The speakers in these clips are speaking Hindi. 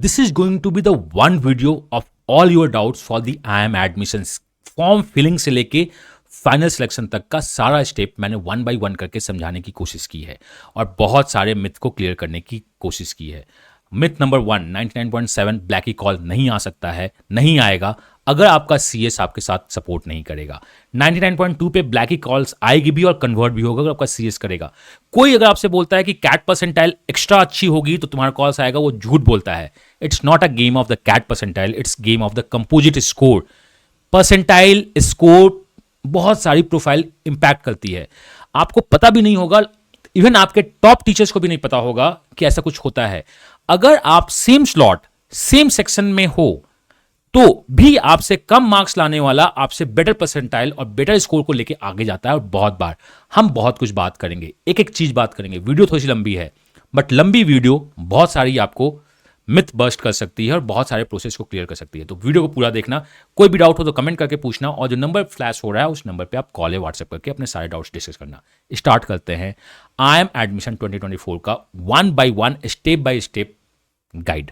This is going to be the one video of all your doubts for the IIM admissions. Form filling से लेके फाइनल सिलेक्शन तक का सारा स्टेप मैंने वन बाय वन करके समझाने की कोशिश की है और बहुत सारे मिथ को क्लियर करने की कोशिश की है। मिथ नंबर 1, 99.7 ब्लैकी कॉल नहीं आ सकता है, नहीं आएगा अगर आपका सीएस आपके साथ सपोर्ट नहीं करेगा। 99.2 पे ब्लैकी कॉल्स आएगी भी और कन्वर्ट भी होगा अगर आपका सीएस करेगा। कोई अगर आपसे बोलता है कि कैट परसेंटाइल एक्स्ट्रा अच्छी होगी तो तुम्हारा कॉल्स आएगा, वो झूठ बोलता है। It's not a game of the CAT percentile, it's game of the composite score. Percentile score बहुत सारी प्रोफाइल इंपैक्ट करती है, आपको पता भी नहीं होगा, इवन आपके टॉप टीचर्स को भी नहीं पता होगा कि ऐसा कुछ होता है। अगर आप सेम स्लॉट सेम सेक्शन में हो तो भी आपसे कम मार्क्स लाने वाला आपसे बेटर परसेंटाइल और बेटर स्कोर को लेके आगे जाता है। और बहुत बार हम बहुत कुछ बात करेंगे, एक एक चीज बात करेंगे। वीडियो थोड़ी सी लंबी है बट लंबी वीडियो बहुत सारी आपको मिथ बस्ट कर सकती है और बहुत सारे प्रोसेस को क्लियर कर सकती है। तो वीडियो को पूरा देखना, कोई भी डाउट हो तो कमेंट करके पूछना और जो नंबर फ्लैश हो रहा है उस नंबर पे आप कॉल या व्हाट्सएप करके अपने सारे डाउट्स डिस्कस करना। स्टार्ट करते हैं IIM एडमिशन 2024 का 1 by 1 step by step guide.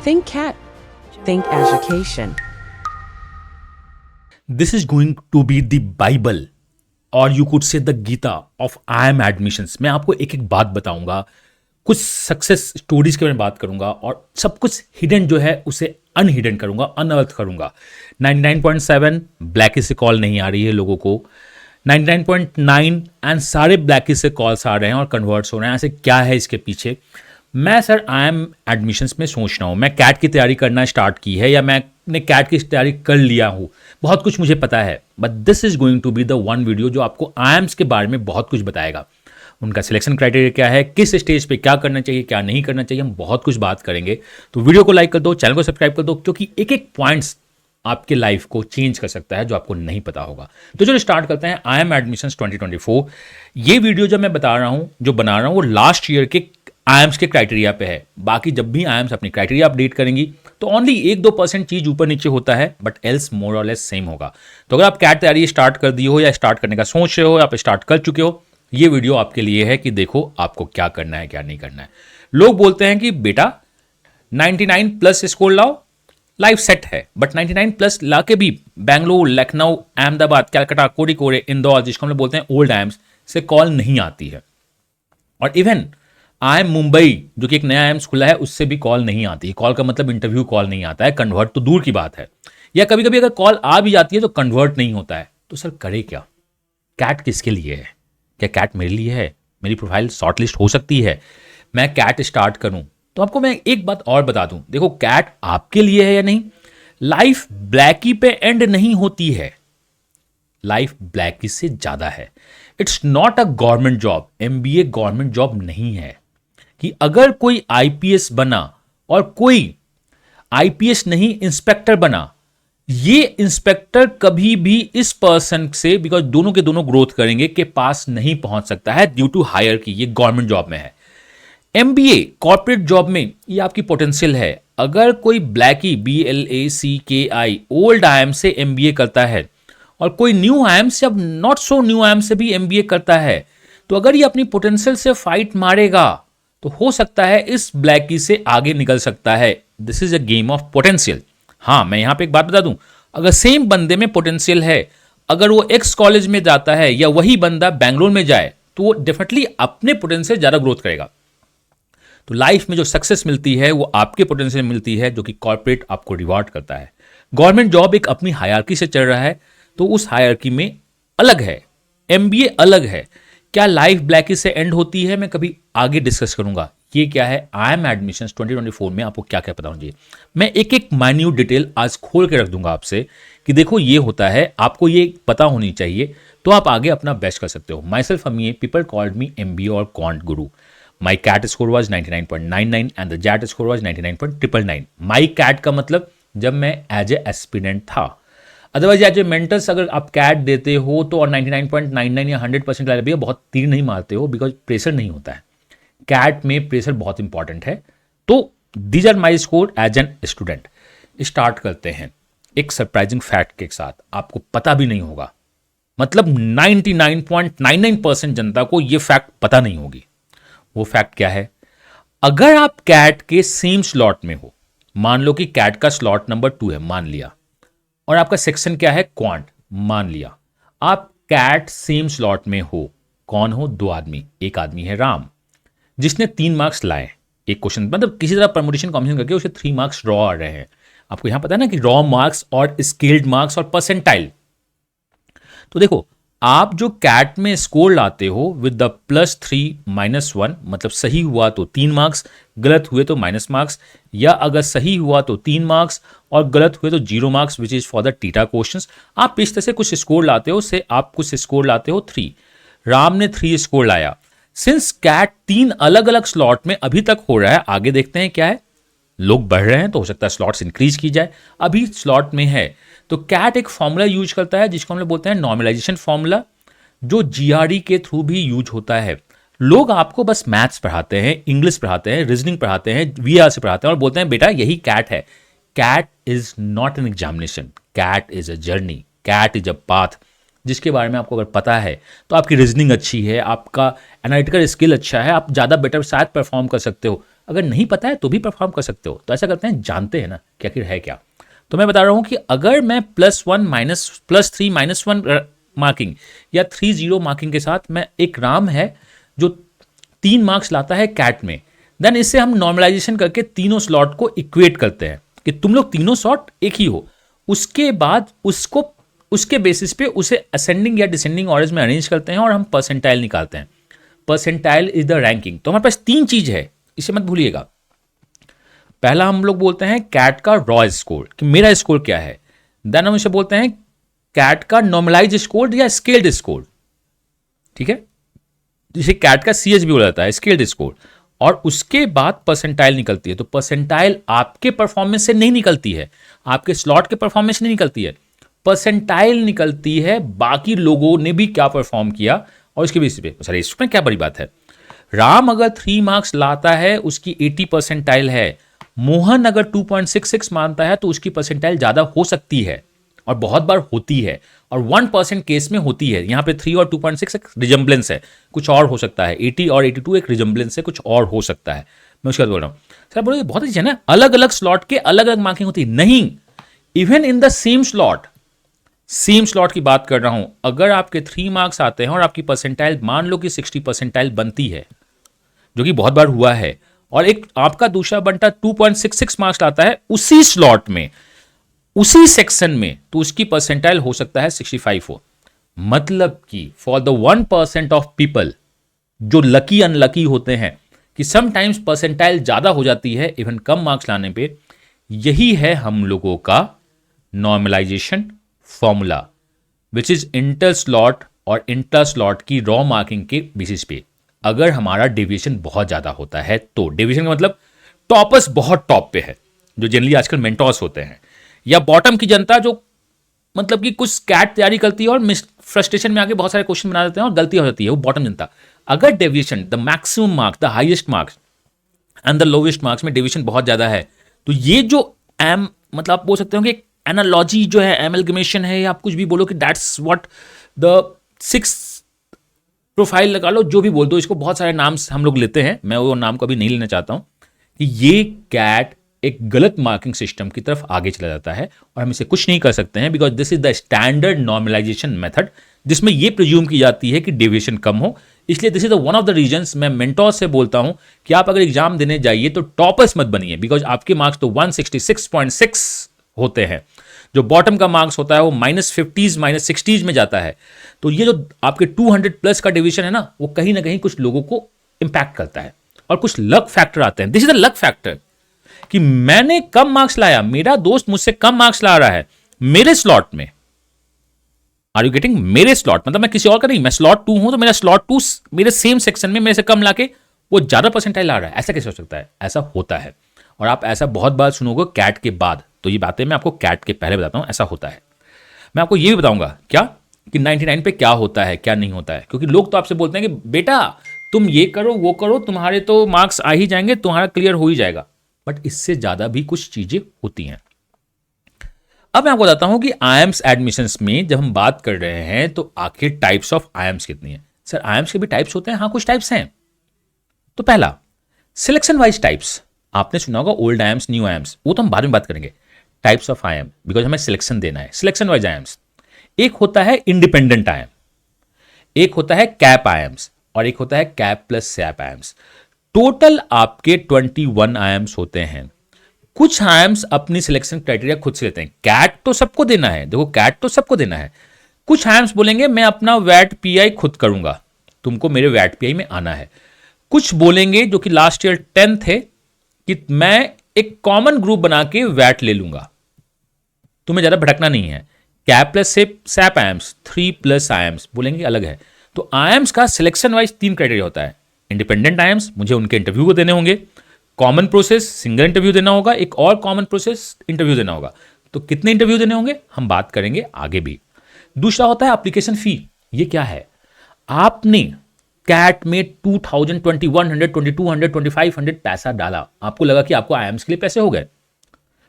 Think cat. Think education. This is going to be the Bible or you could say the Gita of IIM admissions। मैं आपको एक एक बात बताऊंगा, कुछ सक्सेस स्टोरीज के बारे में बात करूंगा और सब कुछ हिडन जो है उसे अनहिडन करूंगा, अनअर्थ करूंगा। 99.7 ब्लैकी से कॉल नहीं आ रही है लोगों को, 99.9 एंड सारे ब्लैकी से कॉल्स आ रहे हैं और कन्वर्ट्स हो रहे हैं। ऐसे क्या है इसके पीछे? मैं सर IIM एडमिशन्स में सोच रहा हूँ, मैं कैट की तैयारी करना स्टार्ट की है या मैंने कैट की तैयारी कर लिया हूँ, बहुत कुछ मुझे पता है। But this is going to be the one video जो आपको IIMs के बारे में बहुत कुछ बताएगा। उनका सिलेक्शन क्राइटेरिया क्या है, किस स्टेज पे क्या करना चाहिए, क्या नहीं करना चाहिए, हम बहुत कुछ बात करेंगे। तो वीडियो को लाइक कर दो, चैनल को सब्सक्राइब कर दो, क्योंकि एक एक पॉइंट्स आपके लाइफ को चेंज कर सकता है जो आपको नहीं पता होगा। तो चलो स्टार्ट करते हैं IIM एडमिशन्स 2024। ये वीडियो जो मैं बता रहा हूँ, जो बना रहा हूँ, वो लास्ट ईयर के IIMs के क्राइटेरिया पे है। बाकी जब भी IIMs अपनी क्राइटेरिया अपडेट करेंगी तो ओनली 1-2% चीज ऊपर नीचे होता है, बट एल्स मोर और लेस सेम होगा। तो अगर आप कैट तैयारी स्टार्ट कर दी हो या स्टार्ट करने का सोच रहे हो या आप स्टार्ट कर चुके हो, ये वीडियो आपके लिए है कि देखो आपको क्या करना है क्या नहीं करना है। लोग बोलते हैं कि बेटा 99 प्लस स्कोर लाओ, लाइफ सेट है, बट 99 प्लस ला के भी बेंगलुरु, लखनऊ, अहमदाबाद, कलकत्ता, कोड़िकोड, इंदौर, जिसको हम लोग बोलते हैं ओल्ड IIMs से कॉल नहीं आती है। और इवन IIM मुंबई जो कि एक नया IIMs खुला है उससे भी कॉल नहीं आती है। कॉल का मतलब इंटरव्यू कॉल नहीं आता है, कन्वर्ट तो दूर की बात है। या कभी कभी अगर कॉल आ भी जाती है तो कन्वर्ट नहीं होता है। तो सर करे क्या? कैट किसके लिए है? क्या कैट मेरे लिए है? मेरी प्रोफाइल शॉर्टलिस्ट हो सकती है, मैं कैट स्टार्ट करूं? तो आपको मैं एक बात और बता दूं, देखो कैट आपके लिए है या नहीं, लाइफ ब्लैकी पे एंड नहीं होती है, लाइफ ब्लैकी से ज्यादा है। It's not a government job, MBA government job नहीं है कि अगर कोई IPS बना और कोई IPS नहीं इंस्पेक्टर बना, ये इंस्पेक्टर कभी भी इस पर्सन से, बिकॉज दोनों के दोनों ग्रोथ करेंगे, के पास नहीं पहुंच सकता है ड्यू टू हायर की। ये गवर्नमेंट जॉब में है। MBA कॉर्पोरेट जॉब में ये आपकी पोटेंशियल है। अगर कोई ब्लैकी BLACKI ओल्ड IIM से MBA करता है और कोई न्यू IIMs या नॉट सो न्यू IIMs से भी MBA करता है, तो अगर ये अपनी पोटेंशियल से फाइट मारेगा तो हो सकता है इस ब्लैकी से आगे निकल सकता है। This is a game of potential. हाँ, मैं यहां पे एक बात बता दूं, अगर सेम बंदे में पोटेंशियल है, अगर वो एक्स कॉलेज में जाता है या वही बंदा बैंगलोर में जाए, तो वो डेफिनेटली अपने पोटेंशियल ज्यादा ग्रोथ करेगा। तो लाइफ में जो सक्सेस मिलती है वो आपके पोटेंशियल मिलती है, जो कि कॉर्पोरेट आपको रिवॉर्ड करता है। गवर्नमेंट जॉब एक अपनी हायरार्की से चल रहा है, तो उस हायरार्की में अलग है, एमबीए अलग है। क्या लाइफ ब्लैकी से एंड होती है, मैं कभी आगे डिस्कस करूंगा। ये क्या है, IIM एडमिशंस 2024 में आपको क्या क्या पता होना चाहिए। मैं एक एक माइन्यूट डिटेल आज खोल के रख दूंगा आपसे कि देखो ये होता है, आपको ये पता होनी चाहिए, तो आप आगे अपना बेस्ट कर सकते हो। Myself Ami, people called me MBA और quant guru. My CAT score was 99.99 and the XAT score was 99.999। My CAT का मतलब जब मैं एज ए एस्पिरेंट था, अदरवाइज एज ए मेंटर्स अगर आप कैट देते हो तो और 99.99 या 100% ला भैया बहुत तीर नहीं मारते हो, बिकॉज प्रेशर नहीं होता है। कैट में प्रेशर बहुत इंपॉर्टेंट है। तो these are my score as an student. Start करते हैं एक सरप्राइजिंग फैक्ट के साथ, आपको पता भी नहीं होगा, मतलब 99.99% जनता को यह फैक्ट पता नहीं होगी। वो फैक्ट क्या है, अगर आप कैट के सेम स्लॉट में हो, मान लो कि कैट का स्लॉट नंबर 2 है, मान लिया, और आपका सेक्शन क्या है, क्वांट, मान लिया, आप कैट सेम स्लॉट में हो, कौन हो, 2 आदमी। एक आदमी है राम, जिसने 3 मार्क्स लाए एक क्वेश्चन, मतलब किसी तरह परमुटेशन कॉम्बिनेशन करके उसे 3 मार्क्स रॉ आ रहे हैं। आपको यहां पता है ना कि रॉ मार्क्स और स्केल्ड मार्क्स और परसेंटाइल। तो देखो, आप जो कैट में स्कोर लाते हो विद द +3 -1, मतलब सही हुआ तो 3 मार्क्स, गलत हुए तो माइनस मार्क्स, या अगर सही हुआ तो 3 मार्क्स और गलत हुए तो 0 marks, which is for the theta questions. आप इस तरह से कुछ स्कोर लाते हो, से आप कुछ स्कोर लाते हो 3। राम ने 3 स्कोर लाया। सिंस कैट 3 अलग अलग स्लॉट में अभी तक हो रहा है, आगे देखते हैं क्या है, लोग बढ़ रहे हैं तो हो सकता है स्लॉट्स इंक्रीज की जाए, अभी स्लॉट में है। तो कैट एक फॉर्मूला यूज करता है जिसको हम लोग बोलते हैं नॉर्मलाइजेशन फॉर्मूला, जो GRE के थ्रू भी यूज होता है। लोग आपको बस मैथ्स पढ़ाते हैं, इंग्लिश पढ़ाते हैं, रीजनिंग पढ़ाते हैं, VR से पढ़ाते हैं और बोलते हैं बेटा यही कैट है। CAT is not an examination, CAT is a journey, CAT is a path, जिसके बारे में आपको अगर पता है तो आपकी रीजनिंग अच्छी है, आपका एनालिटिकल स्किल अच्छा है, आप ज़्यादा बेटर शायद परफॉर्म कर सकते हो। अगर नहीं पता है तो भी परफॉर्म कर सकते हो। तो ऐसा करते हैं, जानते हैं ना कि आखिर है क्या। तो मैं बता रहा हूं कि अगर मैं +3 -1 मार्किंग या 3-0 मार्किंग के साथ, मैं एक राम है जो 3 मार्क्स लाता है कैट में, देन इससे हम नॉर्मलाइजेशन करके तीनों स्लॉट को इक्वेट करते हैं कि तुम लोग तीनों स्लॉट एक ही हो। उसके बाद उसको उसके बेसिस पे उसे असेंडिंग या डिसेंडिंग ऑर्डर्स में अरेंज करते हैं और हम परसेंटाइल निकालते हैं। Percentile is the ranking. तो हमारे पास 3 चीज है, इसे मत भूलिएगा। पहला हम लोग बोलते हैं कैट का रॉ स्कोर, कि मेरा स्कोर क्या है। देन हम इसे बोलते हैं कैट का नॉर्मलाइज स्कोर या स्केल्ड स्कोर, ठीक है, जिसे कैट का CS भी बोला जाता है, स्केल्ड स्कोर। और उसके बाद परसेंटाइल निकलती है। तो परसेंटाइल आपके परफॉर्मेंस से नहीं निकलती है, आपके स्लॉट के परफॉर्मेंस से नहीं निकलती है, परसेंटाइल निकलती है बाकी लोगों ने भी क्या परफॉर्म किया और उसके बेसिस पे। सर इसमें क्या बड़ी बात है, राम अगर 3 मार्क्स लाता है उसकी 80 परसेंटाइल है, मोहन अगर 2.66 मानता है तो उसकी परसेंटाइल ज्यादा हो सकती है और बहुत बार होती है, और 1% केस में होती है। यहाँ पे 3 और 2.6 एक रिजम्बलेंस है, कुछ और हो सकता है। 80 और 82 एक रिजम्बलेंस है, कुछ और हो सकता है। मैं उसके बाद बोल रहा हूँ सर, बोलो बहुत अच्छी है ना, अलग अलग स्लॉट के अलग अलग मार्किंग होती है। नहीं, even in the same slot की बात कर रहा हूं, अगर आपके 3 मार्क्स आते हैं और आपकी परसेंटाइल मान लो कि 60 परसेंटाइल बनती है, जो कि बहुत बार हुआ है, और एक आपका दूसरा बंटा 2.66 मार्क्स लाता है उसी स्लॉट में, उसी सेक्शन में, तो उसकी परसेंटाइल हो सकता है 65 हो। मतलब कि फॉर द 1% ऑफ पीपल जो लकी अनलकी होते हैं कि समटाइम्स परसेंटाइल ज्यादा हो जाती है इवन कम मार्क्स लाने पे, यही है हम लोगों का normalisation formula, which is inter slot और इंटर स्लॉट की रॉ मार्किंग के बेसिस पे। अगर हमारा डेविएशन बहुत ज्यादा होता है, तो डेविएशन का मतलब टॉपर्स बहुत टॉप पे है, जो जनरली आजकल मेंटोर्स होते हैं, या बॉटम की जनता जो मतलब कि कुछ कैट तैयारी करती है और फ्रस्ट्रेशन में आके बहुत सारे क्वेश्चन बना देते हैं और गलती हो जाती है, वो बॉटम जनता। अगर deviation, the maximum marks, the highest marks and the lowest marks में डेविएशन बहुत ज्यादा है, तो ये जो मतलब आप बोल सकते हो कि एनालॉजी जो है, एमलगमेशन है, या आप कुछ भी बोलो कि दैट्स व्हाट द 6 प्रोफाइल लगा लो, जो भी बोल दो, इसको बहुत सारे नाम हम लोग लेते हैं, मैं वो नाम कभी नहीं लेना चाहता हूं, कि ये कैट एक गलत मार्किंग सिस्टम की तरफ आगे चला जाता है और हम इसे कुछ नहीं कर सकते हैं, because this is the standard normalisation method, जिसमें ये प्रिज्यूम की जाती है कि डेविएशन कम हो। इसलिए this is the one of the reasons मैं मेंटोर से बोलता हूं कि आप अगर एग्जाम देने जाइए तो टॉपर्स मत बनिए, बिकॉज आपके मार्क्स तो 166.6 होते हैं। जो बॉटम का मार्क्स होता है वो -50s -60s में जाता है। तो ये जो आपके 200 प्लस का डिवीजन है ना, वो कहीं ना कहीं कुछ लोगों को इंपैक्ट करता है और कुछ लक फैक्टर आते हैं। This is the luck factor कि मैंने कम मार्क्स लाया, मेरा दोस्त मुझसे कम मार्क्स ला रहा है मेरे स्लॉट में। Are you getting? मेरे स्लॉट मतलब मैं किसी और का नहीं, मैं स्लॉट 2 हूं तो मेरा स्लॉट 2 मेरे सेम सेक्शन में मेरे से कम लाके वो ज्यादा परसेंटाइल ला रहा है। ऐसा कैसे हो सकता है? ऐसा होता है और आप ऐसा बहुत बार सुनोगे कैट के बाद। तो ये बातें मैं आपको कैट के पहले बताता हूं, ऐसा होता है। मैं आपको ये भी बताऊंगा क्या कि 99 पे क्या होता है क्या नहीं होता है, क्योंकि लोग तो आपसे बोलते हैं कि बेटा तुम ये करो वो करो, तुम्हारे तो मार्क्स आ ही जाएंगे, तुम्हारा क्लियर हो ही जाएगा। बट इससे ज्यादा भी कुछ चीजें होती हैं। अब मैं आपको बताता हूं कि आईएम्स एडमिशंस में जब हम बात कर रहे हैं तो आखिर टाइप्स ऑफ आईएम्स कितनी है। सर आईएम्स के भी टाइप्स होते हैं? हाँ, कुछ टाइप्स हैं। तो पहला सिलेक्शन वाइज टाइप्स, आपने सुना होगा ओल्ड आईएम्स न्यू आईएम्स, वो तो हम बाद में बात करेंगे। टाइप्स ऑफ आईएम, बिकॉज हमें सिलेक्शन देना है। सिलेक्शन वाइज आईएम्स, एक होता है इंडिपेंडेंट आईएम, एक होता है कैप आईएम्स और एक होता है cap plus SAP IIMs. Total आपके 21 आईएम्स होते हैं। कुछ आईएम्स अपनी सिलेक्शन क्राइटेरिया खुद से लेते हैं। कैट तो सबको देना है, देखो कैट तो सबको देना है। कुछ आईएम्स बोलेंगे मैं अपना वैट पीआई खुद करूंगा, तुमको मेरे वैट पीआई में आना है। कुछ बोलेंगे जो कि लास्ट ईयर 10 थे कि मैं एक कॉमन ग्रुप बना के वैट ले लूंगा, तुम्हें ज्यादा भटकना नहीं है। Cap plus SAP IIMs 3+ IIMs बोलेंगे अलग है। तो आईएम्स का सिलेक्शन वाइज 3 क्राइटेरिया होता है। इंडिपेंडेंट आईएम्स, मुझे उनके इंटरव्यू को देने होंगे। कॉमन प्रोसेस, सिंगल इंटरव्यू देना होगा। एक और कॉमन प्रोसेस, इंटरव्यू देना होगा। तो कितने इंटरव्यू देने होंगे हम बात करेंगे आगे भी। दूसरा होता है एप्लीकेशन फी। ये क्या है? आपने कैट में 2000, 2100, 2200, 2500 पैसा डाला, आपको लगा कि आपको आईएम्स के लिए पैसे हो गए,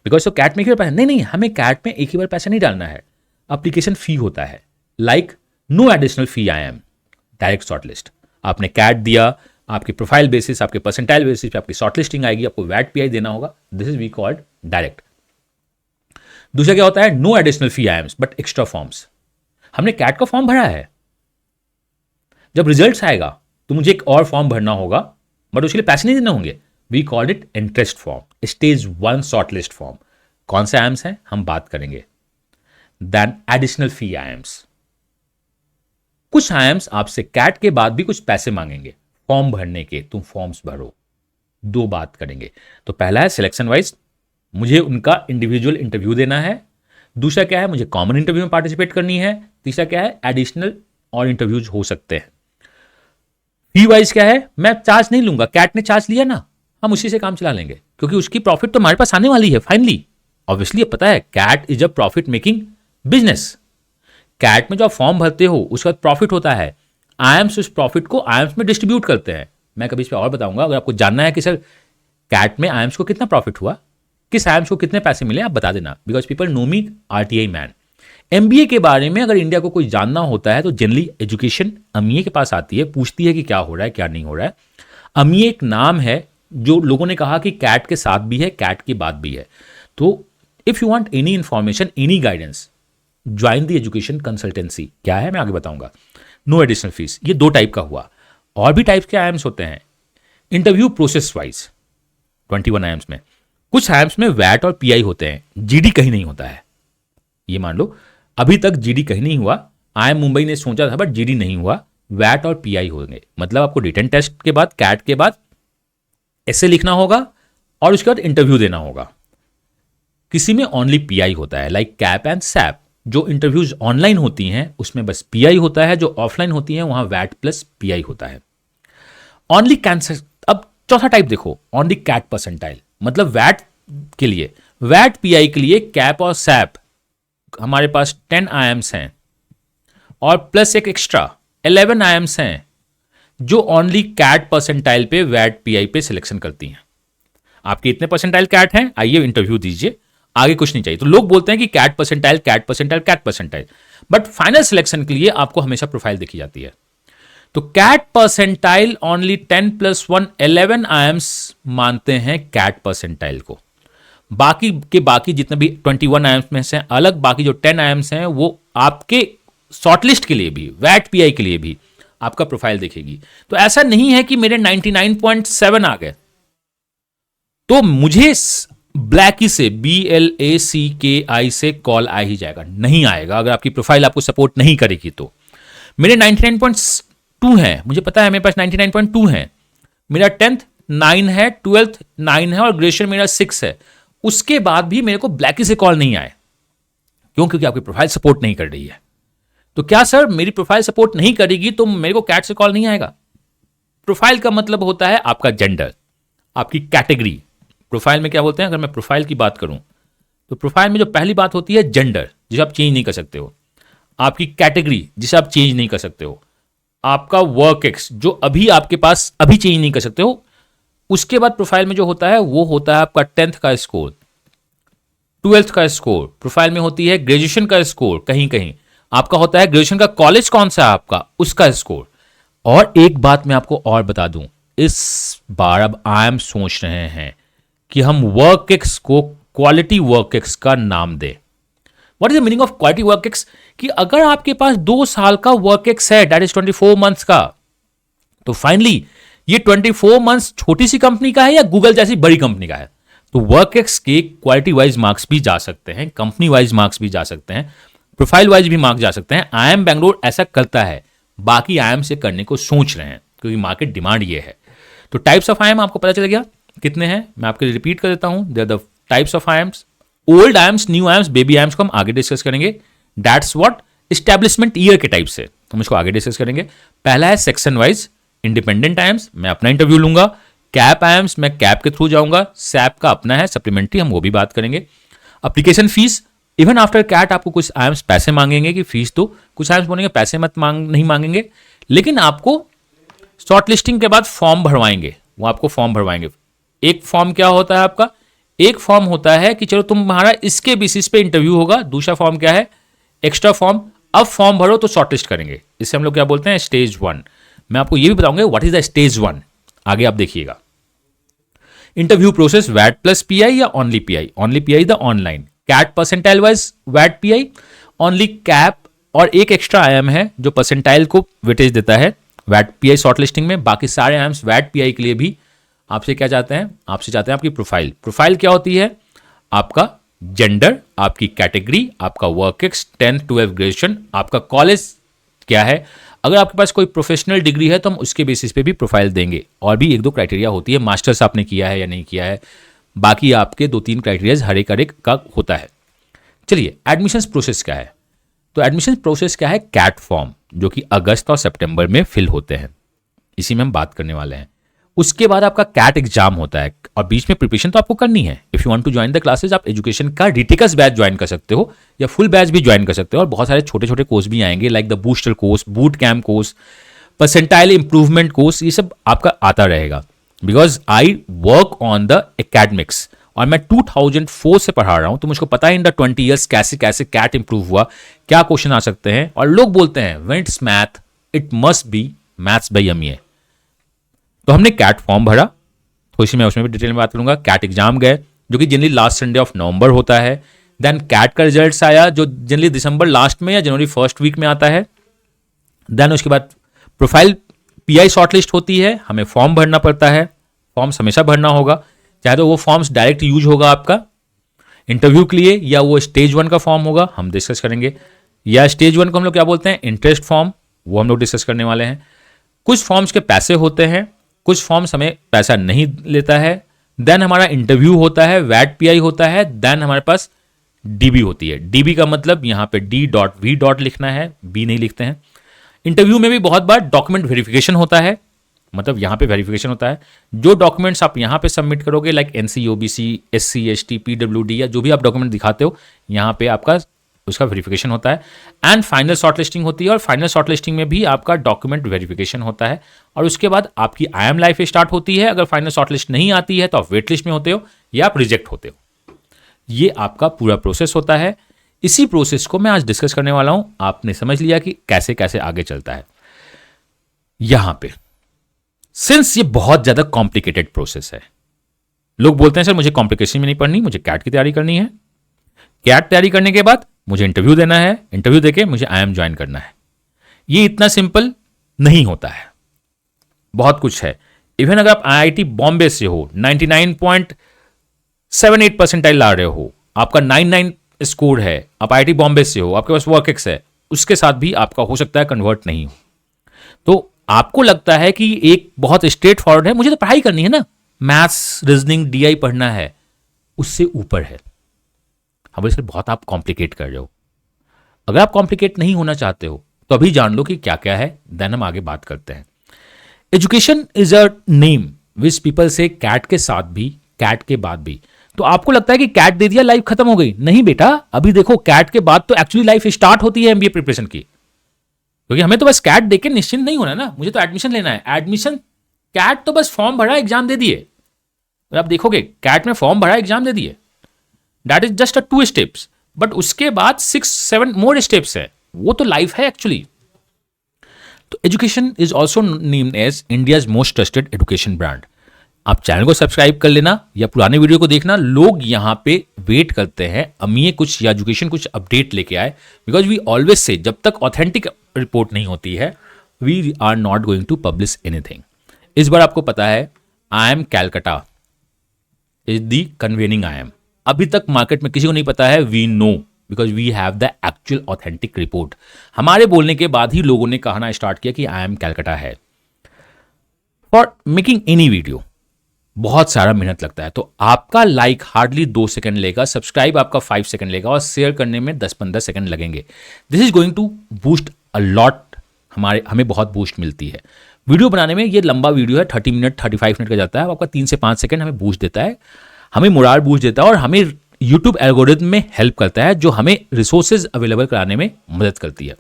बिकॉज तो कैट में एक ही बार पैसा नहीं, हमें कैट में एक ही बार पैसा नहीं डालना है। एप्लीकेशन फी होता है, like no additional fee IIM, direct shortlist. आपने कैट दिया, आपकी प्रोफाइल बेसिस, आपके परसेंटाइल बेसिस पे आपकी शॉर्टलिस्टिंग आएगी, आपको वैट पीआई देना होगा। This is we called direct. दूसरा क्या होता है? No additional fee IIMs but extra forms. हमने कैट का फॉर्म भरा है, जब रिजल्ट्स आएगा तो मुझे एक और फॉर्म भरना होगा, बट उसके लिए पैसे नहीं देने होंगे। We called it interest form, stage 1 shortlist form. कौन से आईएम्स हैं हम बात करेंगे। देन एडिशनल फी आईएम्स, कुछ आईएम्स आपसे कैट के बाद भी कुछ पैसे मांगेंगे फॉर्म भरने के, तुम फॉर्म्स भरो। 2 बात करेंगे। तो पहला है सिलेक्शन वाइज, मुझे उनका इंडिविजुअल इंटरव्यू देना है। दूसरा क्या है? मुझे कॉमन इंटरव्यू में पार्टिसिपेट करनी है। तीसरा क्या है? एडिशनल और इंटरव्यूज हो सकते हैं। फी वाइज क्या है? मैं चार्ज नहीं लूंगा, कैट ने चार्ज लिया ना, हम उसी से काम चला लेंगे, क्योंकि उसकी प्रॉफिट तो हमारे पास आने वाली है फाइनली। ऑब्वियसली पता है CAT is a profit making business. CAT में जो आप फॉर्म भरते हो उसका प्रॉफिट होता है, आईएम्स उस प्रॉफिट को आईएम्स में डिस्ट्रीब्यूट करते हैं। मैं कभी इस पर और बताऊंगा। अगर आपको जानना है कि सर कैट में आईएम्स को कितना प्रॉफिट हुआ, किस आईएम्स को कितने पैसे मिले, आप बता देना, because people know me RTI man. MBA के बारे में अगर इंडिया को कोई जानना होता है तो जनरली एजुकेशन अमीए के पास आती है, पूछती है कि क्या हो रहा है क्या नहीं हो रहा है। अमीए एक नाम है जो लोगों ने कहा कि कैट के साथ भी है, कैट के बाद भी है। तो if you want any information, any guidance, join the education consultancy. क्या है मैं आगे बताऊंगा। नो एडिशनल फीस, ये 2 टाइप का हुआ। और भी टाइप्स के आईएम्स होते हैं। इंटरव्यू प्रोसेस वाइज 21 आईएम्स में, कुछ आईएम्स में वैट और पीआई होते हैं, जीडी कहीं नहीं होता है। ये मान लो अभी तक जीडी कहीं नहीं हुआ, आईएम मुंबई ने सोचा था बट जीडी नहीं हुआ, वैट और पीआई होंगे। मतलब आपको रिटन टेस्ट के बाद, कैट के बाद ऐसे लिखना होगा और उसके बाद इंटरव्यू देना होगा। किसी में ओनली पीआई होता है, लाइक कैप एंड सैप। जो इंटरव्यूज ऑनलाइन होती हैं उसमें बस पीआई होता है, जो ऑफलाइन होती हैं वहां वैट प्लस पीआई होता है। Only cancer. अब चौथा टाइप देखो, ओनली कैट परसेंटाइल, मतलब वैट के लिए, वैट पीआई के लिए कैप और सैप हमारे पास 10 आईएम्स हैं और प्लस एक एक्स्ट्रा 11 आईएम्स हैं जो ओनली कैट परसेंटाइल पे वैट पीआई पे सिलेक्शन करती हैं। आपके इतने परसेंटाइल कैट हैं, आइए इंटरव्यू दीजिए, आगे कुछ नहीं चाहिए। तो लोग बोलते हैं कि CAT percentile, CAT percentile, CAT percentile, but final selection के लिए आपको हमेशा प्रोफाइल देखी जाती है। तो कैट परसेंटाइल ओनली 10 + 1 11 आईएम्स मानते हैं कैट परसेंटाइल को। बाकी के बाकी जितने भी 21 आईएम्स में से अलग, बाकी जो 10 आईएम्स हैं वो आपके शॉर्टलिस्ट के लिए भी, वैट पीआई के लिए भी आपका प्रोफाइल देखेगी। तो ऐसा नहीं है कि मेरे 99.7 आ गए तो मुझे ब्लैकी से BLACKI से कॉल आ ही जाएगा, नहीं आएगा अगर आपकी प्रोफाइल आपको सपोर्ट नहीं करेगी तो। मेरे 99.2 है, मुझे पता है मेरे पास 99.2 है, मेरा 10th 9 है, 12th 9 है और ग्रेजुएशन मेरा 6 है। उसके बाद भी मेरे को ब्लैकी से कॉल नहीं आए। क्यों? क्योंकि आपकी प्रोफाइल सपोर्ट नहीं कर रही है। तो क्या सर मेरी प्रोफाइल सपोर्ट नहीं करेगी तो मेरे को कैट से कॉल नहीं आएगा? प्रोफाइल का मतलब होता है आपका जेंडर, आपकी कैटेगरी। प्रोफाइल में क्या बोलते हैं, अगर मैं प्रोफाइल की बात करूं तो प्रोफाइल में जो पहली बात होती है जेंडर, जिसे आप चेंज नहीं कर सकते हो, आपकी कैटेगरी जिसे आप चेंज नहीं कर सकते हो, आपका वर्क एक्स जो अभी आपके पास अभी चेंज नहीं कर सकते हो। उसके बाद प्रोफाइल में जो होता है वो होता है आपका 10th का स्कोर, 12th का स्कोर, प्रोफाइल में होती है ग्रेजुएशन का स्कोर, कहीं कहीं आपका होता है ग्रेजुएशन का कॉलेज कौन सा है आपका, उसका स्कोर। और एक बात मैं आपको और बता दूं, इस बार अब आई एम सोच रहे हैं कि हम वर्क एक्स को क्वालिटी वर्क एक्स का नाम दें। What is the meaning of quality work ex? कि अगर आपके पास 2 साल का वर्क एक्स है, दैट इज 24 मंथ्स का, तो फाइनली ये 24 मंथ्स छोटी सी कंपनी का है या गूगल जैसी बड़ी कंपनी का है? तो वर्क एक्स के क्वालिटी वाइज मार्क्स भी जा सकते हैं, कंपनी वाइज मार्क्स भी जा सकते हैं, प्रोफाइल वाइज भी मार्क्स जा सकते हैं। आई एम बैंगलोर ऐसा करता है, बाकी आई एम से करने को सोच रहे हैं क्योंकि मार्केट डिमांड ये है। तो टाइप्स ऑफ आई एम आपको पता चल गया कितने हैं, मैं आपके लिए रिपीट कर देता हूं। There the types of IIMs, old IIMs, new IIMs, baby IIMs को हम आगे डिस्कस करेंगे। दैट्स व्हाट एस्टैब्लिशमेंट ईयर के टाइप से हम इसको आगे डिस्कस करेंगे। पहला है section wise independent IIMs, मैं अपना इंटरव्यू लूंगा। कैप आई एम्स, मैं कैप के थ्रू जाऊंगा। सैप का अपना है सप्लीमेंट्री, हम वो भी बात करेंगे। Application fees, even after cat आपको कुछ आई एम्स पैसे मांगेंगे कि फीस दो, कुछ आई एम्स बोलेंगे पैसे मत नहीं मांगेंगे, लेकिन आपको शॉर्ट लिस्टिंग के बाद फॉर्म भरवाएंगे, वो आपको फॉर्म भरवाएंगे। एक फॉर्म क्या होता है आपका, एक फॉर्म होता है कि चलो तुम्हारा इसके बेसिस पे इंटरव्यू होगा, दूसरा फॉर्म क्या है, एक्स्ट्रा फॉर्म। अब फॉर्म भरो तो शॉर्टलिस्ट करेंगे, इससे हम लोग क्या बोलते हैं, स्टेज 1। मैं आपको ये भी बताऊंगा व्हाट इज द स्टेज 1, आगे आप देखिएगा। इंटरव्यू प्रोसेस वैट प्लस पीआई या only PI? Only PI the online. CAT percentile wise वैट पीआई, ओनली कैप और एक एक्स्ट्रा आईएम है जो परसेंटाइल को वेटेज देता है वैट पीआई शॉर्टलिस्टिंग में। बाकी सारे आईएम्स वैट पीआई के लिए भी आपसे क्या चाहते हैं, आपसे चाहते हैं आपकी प्रोफाइल। प्रोफाइल क्या होती है, आपका जेंडर, आपकी कैटेगरी, आपका work ex, 10th 12th graduation, आपका कॉलेज क्या है। अगर आपके पास कोई प्रोफेशनल डिग्री है तो हम उसके बेसिस पे भी प्रोफाइल देंगे। और भी 1-2 क्राइटेरिया होती है, मास्टर्स आपने किया है या नहीं किया है, बाकी आपके 2-3 क्राइटेरियाज हर एक का होता है। चलिए एडमिशन प्रोसेस क्या है, तो एडमिशन प्रोसेस क्या है, कैट फॉर्म जो कि अगस्त और सितंबर में फिल होते हैं, इसी में हम बात करने वाले हैं। उसके बाद आपका कैट एग्जाम होता है और बीच में प्रिपरेशन तो आपको करनी है। If you want to join the classes, आप एजुकेशन का रिटिकस बैच ज्वाइन कर सकते हो या फुल बैच भी ज्वाइन कर सकते हो। और बहुत सारे छोटे छोटे कोर्स भी आएंगे like the booster course, boot camp course, percentile improvement course, ये सब आपका आता रहेगा। Because I work on the academics और मैं 2004 से पढ़ा रहा हूं, तो मुझको पता है इन द 20 ईयर्स कैसे कैसे कैट इंप्रूव हुआ, क्या क्वेश्चन आ सकते हैं। और लोग बोलते हैं when it's math it must be maths by MA. तो हमने कैट फॉर्म भरा, तो इसी में उसमें भी डिटेल में बात करूंगा। कैट एग्जाम गए जो कि generally last Sunday of November होता है। देन कैट का रिजल्ट्स आया जो जनरली दिसंबर लास्ट में या जनवरी फर्स्ट वीक में आता है। देन उसके बाद प्रोफाइल पीआई शॉर्टलिस्ट होती है, हमें फॉर्म भरना पड़ता है। फॉर्म्स हमेशा भरना होगा, चाहे तो वो फॉर्म्स डायरेक्ट यूज होगा आपका इंटरव्यू के लिए या वो स्टेज 1 का फॉर्म होगा, हम डिस्कस करेंगे। या स्टेज 1 को हम लोग क्या बोलते हैं, इंटरेस्ट फॉर्म, वो हम लोग डिस्कस करने वाले हैं। कुछ फॉर्म्स के पैसे होते हैं, कुछ फॉर्म्स हमें पैसा नहीं लेता है। देन हमारा इंटरव्यू होता है, वैट पीआई होता है। देन हमारे पास डीबी होती है। डीबी का मतलब यहाँ पे D.V. लिखना है, बी नहीं लिखते हैं। इंटरव्यू में भी बहुत बार डॉक्यूमेंट वेरिफिकेशन होता है, मतलब यहाँ पे वेरिफिकेशन होता है। जो डॉक्यूमेंट्स आप यहाँ पे सबमिट करोगे like NC, OBC, SC, ST, PWD या जो भी आप डॉक्यूमेंट दिखाते हो, यहाँ पे आपका उसका वेरिफिकेशन होता है। एंड फाइनल शॉर्टलिस्टिंग होती है और फाइनल शॉर्टलिस्टिंग में भी आपका डॉक्यूमेंट वेरिफिकेशन होता है। और उसके बाद आपकी IM लाइफ स्टार्ट होती है। अगर फाइनल शॉर्टलिस्ट नहीं आती है तो आप वेट लिस्ट में होते हो या आप रिजेक्ट होते हो। ये आपका पूरा प्रोसेस होता है। इसी प्रोसेस को मैं आज डिस्कस करने वाला हूं। आपने समझ लिया कि कैसे कैसे आगे चलता है। यहां पे सिंस ये बहुत ज्यादा कॉम्प्लिकेटेड प्रोसेस है, लोग बोलते हैं सर मुझे कॉम्प्लिकेशन में नहीं पढ़नी, मुझे कैट की तैयारी करनी है। कैट तैयारी करने के बाद मुझे इंटरव्यू देना है, इंटरव्यू देके मुझे IM ज्वाइन करना है। ये इतना सिंपल नहीं होता है, बहुत कुछ है। इवन अगर आप IIT बॉम्बे से हो, 99 7-8 परसेंटाइल ला रहे हो, आपका 99 स्कोर है, आप आईआईटी बॉम्बे से हो, आपके पास वर्क है, उसके साथ भी आपका हो सकता है कन्वर्ट नहीं हो। तो आपको लगता है कि एक बहुत स्ट्रेट फॉरवर्ड है, मुझे तो पढ़ाई करनी है ना, मैथ्स रीजनिंग डीआई पढ़ना है, उससे ऊपर है। हम इसलिए बहुत आप कॉम्प्लिकेट कर रहे हो। अगर आप कॉम्प्लिकेट नहीं होना चाहते हो तो अभी जान लो कि क्या क्या है, देन हम आगे बात करते हैं। Education is a name which people से कैट के साथ भी, कैट के बाद भी। तो आपको लगता है कि कैट दे दिया लाइफ खत्म हो गई, नहीं बेटा, अभी देखो कैट के बाद तो एक्चुअली लाइफ स्टार्ट होती है एमबीए प्रिपरेशन की। क्योंकि हमें तो बस कैट देके निश्चिंत नहीं होना ना, मुझे तो एडमिशन लेना है। एडमिशन, कैट तो बस फॉर्म भरा, एग्जाम दे दिए। आप देखोगे कैट में फॉर्म भरा, एग्जाम दे दिए, that is just a 2 steps, but उसके बाद 6-7 मोर स्टेप्स है, वो तो लाइफ है एक्चुअली। तो education is also named as India's most trusted education brand. आप चैनल को सब्सक्राइब कर लेना या पुराने वीडियो को देखना, लोग यहाँ पे वेट करते हैं अमीए कुछ या एजुकेशन कुछ अपडेट लेके आए, बिकॉज वी ऑलवेज से जब तक ऑथेंटिक रिपोर्ट नहीं होती है we are not going to publish anything. इस बार आपको पता है I am Calcutta is the convening IIM. अभी तक मार्केट में किसी को नहीं पता है, we know because we have the actual authentic report. हमारे बोलने के बाद ही लोगों ने कहना स्टार्ट किया कि आई एम कैलकाटा है। फॉर मेकिंग एनी वीडियो बहुत सारा मेहनत लगता है, तो आपका लाइक हार्डली 2 सेकंड लेगा, सब्सक्राइब आपका 5 सेकंड लेगा और शेयर करने में 10-15 सेकंड लगेंगे। This is going to boost a lot, हमें बहुत बूस्ट मिलती है वीडियो बनाने में। ये लंबा वीडियो है, 30 मिनट 35 मिनट का जाता है, आपका 3 से 5 सेकंड हमें बूस्ट देता है, हमें मोराल बूस्ट देता है और हमें यूट्यूब एल्गोरिथम में हेल्प करता है, जो हमें रिसोर्सेज अवेलेबल कराने में मदद करती है।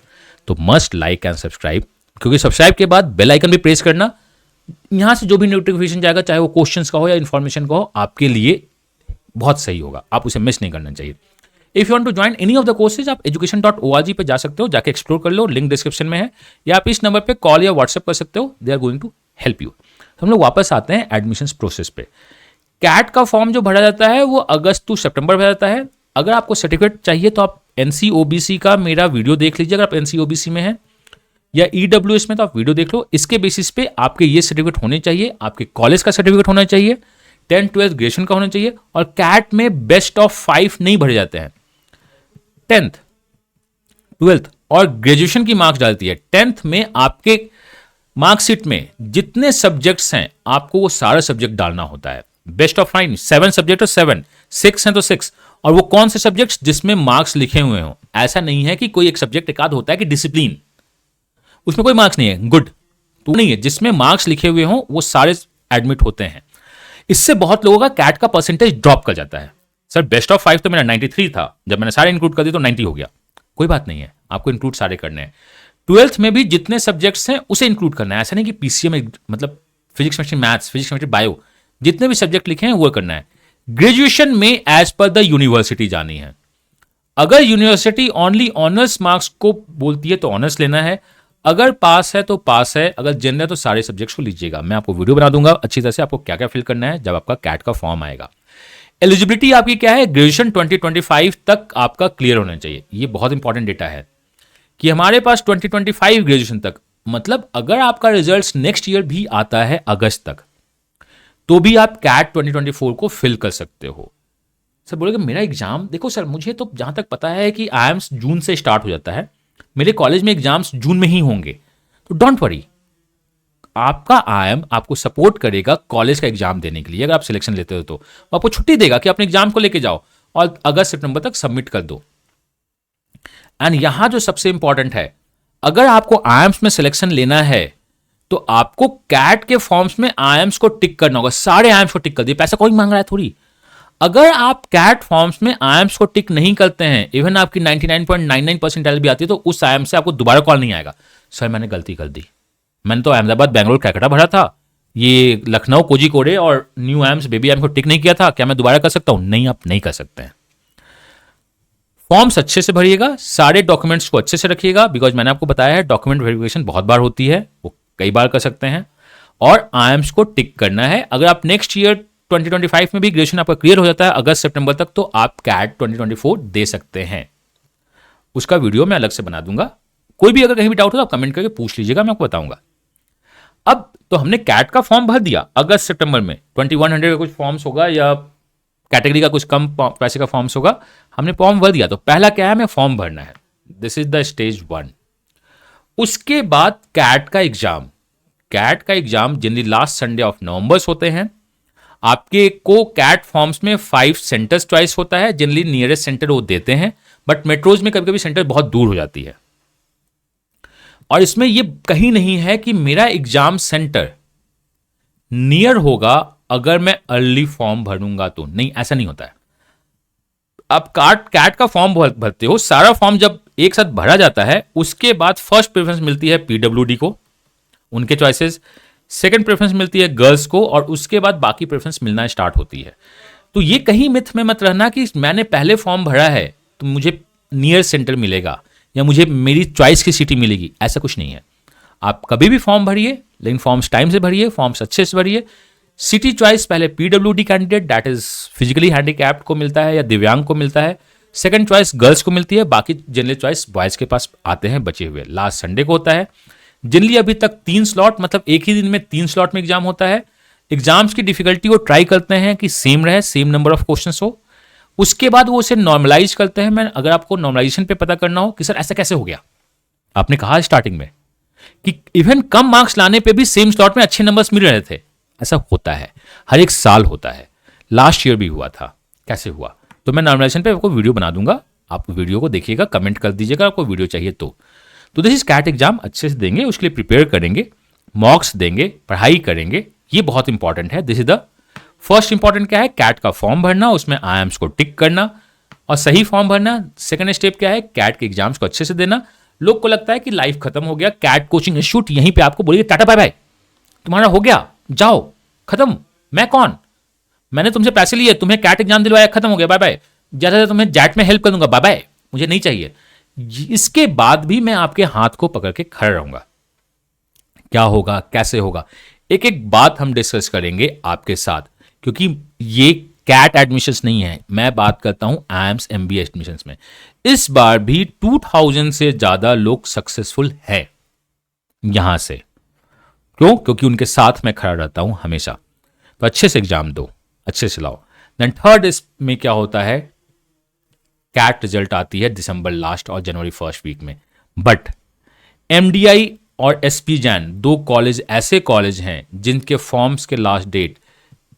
तो मस्ट लाइक एंड सब्सक्राइब, क्योंकि सब्सक्राइब के बाद बेल आइकन भी प्रेस करना, यहां से जो भी नोटिफिकेशन जाएगा, चाहे वो क्वेश्चंस का हो या इन्फॉर्मेशन का हो, आपके लिए बहुत सही होगा, आप उसे मिस नहीं करना चाहिए। If you want to join any of the courses, आप education.org पे जा सकते हो, जाके एक्सप्लोर कर लो, लिंक डिस्क्रिप्शन में है, या आप इस नंबर पे कॉल या व्हाट्सएप कर सकते हो, they are going to help you. हम लोग वापस आते हैं एडमिशंस प्रोसेस पे। कैट का फॉर्म जो भरा जाता है वो अगस्त टू सितंबर भरा जाता है। अगर आपको सर्टिफिकेट चाहिए तो आप एनसीओबीसी का मेरा वीडियो देख लीजिए, अगर आप एनसीओबीसी में है, या ईडब्ल्यूएस में तो आप वीडियो देख लो। इसके बेसिस पे आपके ये सर्टिफिकेट होने चाहिए, आपके कॉलेज का सर्टिफिकेट होना चाहिए, 10th-12th ग्रेजुएशन का होना चाहिए, और कैट में बेस्ट ऑफ 5 नहीं भरे जाते हैं। 10th, 12th और ग्रेजुएशन की मार्क्स डालती है। 10th में आपके मार्कशीट में जितने सब्जेक्ट्स हैं आपको वो सारा सब्जेक्ट डालना होता है। बेस्ट ऑफ 5, 7 सब्जेक्ट तो 7, 6 हैं तो 6, और वो कौन से सब्जेक्ट्स जिसमें मार्क्स लिखे हुए हों। ऐसा नहीं है कि कोई एक सब्जेक्ट एक आध होता है कि डिसिप्लिन, उसमें कोई मार्क्स नहीं है, गुड तो नहीं है, जिसमें मार्क्स लिखे हुए हों वो सारे एडमिट होते हैं। इससे बहुत लोगों का कैट का परसेंटेज ड्रॉप कर जाता है। सर बेस्ट ऑफ 5 तो मेरा 93 था, जब मैंने सारे इंक्लूड कर दिए तो 90 हो गया। कोई बात नहीं है, आपको इंक्लूड सारे करने हैं। 12th में भी जितने सब्जेक्ट्स हैं उसे इंक्लूड करना है, ऐसा नहीं कि पीसीएम में मतलब physics chemistry maths, physics chemistry bio, जितने भी सब्जेक्ट लिखे हैं वो करना है। ग्रेजुएशन में एज पर द यूनिवर्सिटी जानी है। अगर यूनिवर्सिटी ओनली ऑनर्स मार्क्स को बोलती है तो ऑनर्स लेना है, अगर पास है तो पास है, अगर जनरल है तो सारे सब्जेक्ट्स को लीजिएगा। मैं आपको वीडियो बना दूंगा अच्छी तरह से, आपको क्या क्या फिल करना है जब आपका कैट का फॉर्म आएगा। एलिजिबिलिटी आपकी क्या है, ग्रेजुएशन 2025 तक आपका क्लियर होना चाहिए। ये बहुत इंपॉर्टेंट डेटा है कि हमारे पास 2025 ग्रेजुएशन तक, मतलब अगर आपका रिजल्ट नेक्स्ट ईयर भी आता है अगस्त तक, तो भी आप कैट 2024 को फिल कर सकते हो। सर बोलेगा मेरा एग्जाम, देखो सर मुझे तो जहां तक पता है कि आईएम्स जून से स्टार्ट हो जाता है, मेरे कॉलेज में एग्जाम्स जून में ही होंगे, तो डोंट वरी, आपका आईएम आपको सपोर्ट करेगा कॉलेज का एग्जाम देने के लिए। अगर आप सिलेक्शन लेते हो तो वो आपको छुट्टी देगा कि अपने एग्जाम को लेके जाओ और अगस्त सितंबर तक सबमिट कर दो। एंड यहां जो सबसे इंपॉर्टेंट है, अगर आपको आईएम्स में सिलेक्शन लेना है तो आपको कैट के फॉर्म्स में आईएम्स को टिक करना होगा। सारे आईएम्स को टिक कर दिए, पैसा कोई मांग रहा है थोड़ी। अगर आप कैट फॉर्म्स में आईएम्स को टिक नहीं करते हैं, इवन आपकी 99.99% भी आती है, तो उस आईएम से आपको दोबारा कॉल नहीं आएगा, सर मैंने गलती कर दी, मैंने तो अहमदाबाद बेंगलोर कैलकाटा भरा था, ये लखनऊ कोझिकोडे और न्यू आईएम्स बेबी आईएम को टिक नहीं किया था, क्या मैं दोबारा कर सकता हूं? नहीं, आप नहीं कर सकते हैं। फॉर्म्स अच्छे से भरिएगा, सारे डॉक्यूमेंट्स को अच्छे से रखिएगा, बिकॉज मैंने आपको बताया है डॉक्यूमेंट वेरिफिकेशन बहुत बार होती है, वो कई बार कर सकते हैं, और आईएम्स को टिक करना है। अगर आप नेक्स्ट ईयर 2025 में भी ग्रेजुएशन आपका क्लियर हो जाता है अगस्त सितंबर तक, तो आप कैट 2024 दे सकते हैं। उसका वीडियो मैं अलग से बना दूंगा। कोई भी अगर कहीं भी डाउट हो तो आप कमेंट करके पूछ लीजिएगा, मैं आपको बताऊंगा। अब तो हमने कैट का फॉर्म भर दिया अगस्त सितंबर में, 2100 का कुछ फॉर्म्स होगा या कैटेगरी का कुछ कम पैसे का फॉर्म्स होगा, हमने फॉर्म भर दिया। तो पहला क्या है, हमें फॉर्म भरना है, दिस इज द स्टेज 1। उसके बाद कैट का एग्जाम, कैट का exam generally last Sunday of Novembers होते हैं। आपके को कैट फॉर्म्स में 5 सेंटर्स चॉइस होता है, जनरली नियरेस्ट सेंटर वो देते हैं, बट मेट्रोज में कभी कभी सेंटर बहुत दूर हो जाती है। और इसमें ये कहीं नहीं है कि मेरा एग्जाम सेंटर नियर होगा अगर मैं अर्ली फॉर्म भरूंगा तो, नहीं, ऐसा नहीं होता है। आप कैट का फॉर्म भरते हो, सारा फॉर्म जब एक साथ भरा जाता है, उसके बाद फर्स्ट प्रेफरेंस मिलती है पीडब्ल्यूडी को, उनके चॉइसेस, सेकंड प्रेफरेंस मिलती है गर्ल्स को, और उसके बाद बाकी प्रेफरेंस मिलना स्टार्ट होती है। तो ये कहीं मिथ में मत रहना कि मैंने पहले फॉर्म भरा है तो मुझे नियर सेंटर मिलेगा या मुझे मेरी चॉइस की सिटी मिलेगी, ऐसा कुछ नहीं है। आप कभी भी फॉर्म भरिए, लेकिन फॉर्म्स टाइम से भरिए, फॉर्म्स अच्छे से भरिए। सिटी चॉइस पहले PWD candidate that is physically handicapped को मिलता है या दिव्यांग को मिलता है, सेकंड चॉइस गर्ल्स को मिलती है, बाकी जनरल चॉइस बॉयज के पास आते हैं बचे हुए, लास्ट संडे को होता है। जनरली अभी तक 3 स्लॉट, मतलब एक ही दिन में 3 स्लॉट में एग्जाम होता है। एग्जाम्स की डिफिकल्टी वो ट्राई करते हैं कि सेम रहे, सेम नंबर ऑफ क्वेश्चंस हो। उसके बाद वो उसे नॉर्मलाइज करते हैं। मैं अगर आपको नॉर्मलाइजेशन पे पता करना हो कि सर ऐसा कैसे हो गया, आपने कहा स्टार्टिंग में कि इवन कम मार्क्स लाने पे भी सेम स्लॉट में अच्छे नंबर्स मिल रहे थे, ऐसा होता है, हर एक साल होता है, लास्ट ईयर भी हुआ था, कैसे हुआ। तो मैं नॉर्मलाइजेशन पे आपको वीडियो बना दूंगा, आप वीडियो को देखिएगा, कमेंट कर दीजिएगा आपको वीडियो चाहिए तो दिस इज कैट एग्जाम अच्छे से देंगे, उसके लिए प्रिपेयर करेंगे, मॉक्स देंगे, पढ़ाई करेंगे, ये बहुत इंपॉर्टेंट है। This is the first important क्या है, कैट का फॉर्म भरना, उसमें आईएम्स को टिक करना और सही फॉर्म भरना। सेकंड स्टेप क्या है, कैट के एग्जाम्स को अच्छे से देना। लोग को लगता है कि लाइफ खत्म हो गया, कैट कोचिंग इंस्टीट्यूट यहीं पे आपको बोलिए टाटा बाय बाय, तुम्हारा हो गया, जाओ, खत्म, मैं कौन, मैंने तुमसे पैसे लिए, तुम्हें कैट एग्जाम दिलवाया, खत्म हो गया, बाय बाय, ज्यादा तुम्हें जैट में हेल्प कर दूंगा, बाय बाय, मुझे नहीं चाहिए। इसके बाद भी मैं आपके हाथ को पकड़ के खड़ा रहूंगा। क्या होगा, कैसे होगा, एक एक बात हम डिस्कस करेंगे आपके साथ, क्योंकि ये कैट एडमिशंस नहीं है, मैं बात करता हूं आईएम्स एमबीए एडमिशंस में। इस बार भी 2000 से ज्यादा लोग सक्सेसफुल है यहां से। क्यों? क्योंकि उनके साथ मैं खड़ा रहता हूं हमेशा। तो अच्छे से एग्जाम दो, अच्छे से लाओ। देन थर्ड इसमें क्या होता है, कैट रिजल्ट आती है दिसंबर लास्ट और जनवरी फर्स्ट वीक में। बट एमडीआई और एसपी जैन 2 कॉलेज ऐसे कॉलेज हैं जिनके फॉर्म्स के लास्ट डेट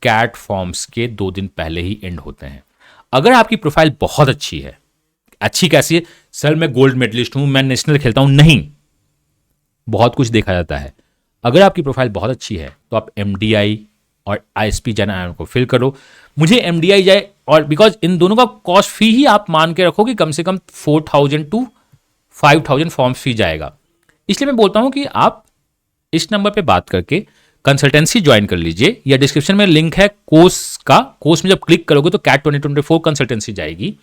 कैट फॉर्म्स के 2 दिन पहले ही एंड होते हैं। अगर आपकी प्रोफाइल बहुत अच्छी है, अच्छी कैसी है, सर मैं गोल्ड मेडलिस्ट हूं, मैं नेशनल खेलता हूं, नहीं, बहुत कुछ देखा जाता है। अगर आपकी प्रोफाइल बहुत अच्छी है तो आप एमडीआई और आईएसपी जैन को फिल करो। मुझे एमडीआई जाए, और बिकॉज इन दोनों का कॉस्ट फी ही आप मान के रखो कि कम से कम 4000 टू 5000 फॉर्म फी जाएगा। इसलिए मैं बोलता हूं कि आप इस नंबर पे बात करके कंसल्टेंसी ज्वाइन कर लीजिए, या डिस्क्रिप्शन में लिंक है कोर्स का, कोर्स में जब क्लिक करोगे तो कैट 2024 कंसल्टेंसी जाएगी,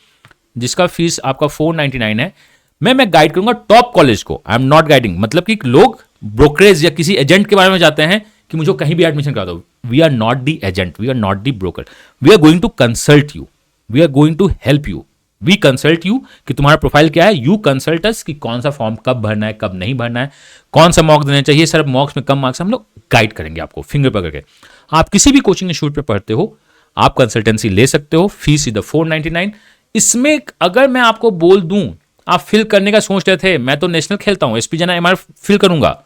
जिसका फीस आपका 499 है। मैं गाइड करूंगा टॉप कॉलेज को, आई एम नॉट गाइडिंग, मतलब कि लोग ब्रोकरेज या किसी एजेंट के बारे में जाते हैं कि मुझे कहीं भी एडमिशन करा दो। We are not the agent, we are not the broker, we are going to consult you, we are going to help you, we consult you कि तुम्हारा प्रोफाइल क्या है, यू कंसल्ट अस कि कौन सा फॉर्म कब भरना है, कब नहीं भरना है, कौन सा मॉक देना चाहिए। सर मॉक्स में कम मार्क्स, हम लोग गाइड करेंगे आपको फिंगर पकड़ के। आप किसी भी कोचिंग इंस्टीट्यूट पे पढ़ते हो, आप कंसल्टेंसी ले सकते हो, फीस इज 499। इसमें अगर मैं आपको बोल दूं, आप फिल करने का सोच रहे थे, मैं तो नेशनल खेलता हूं, एसपी जना एमआर फिल करूंगा,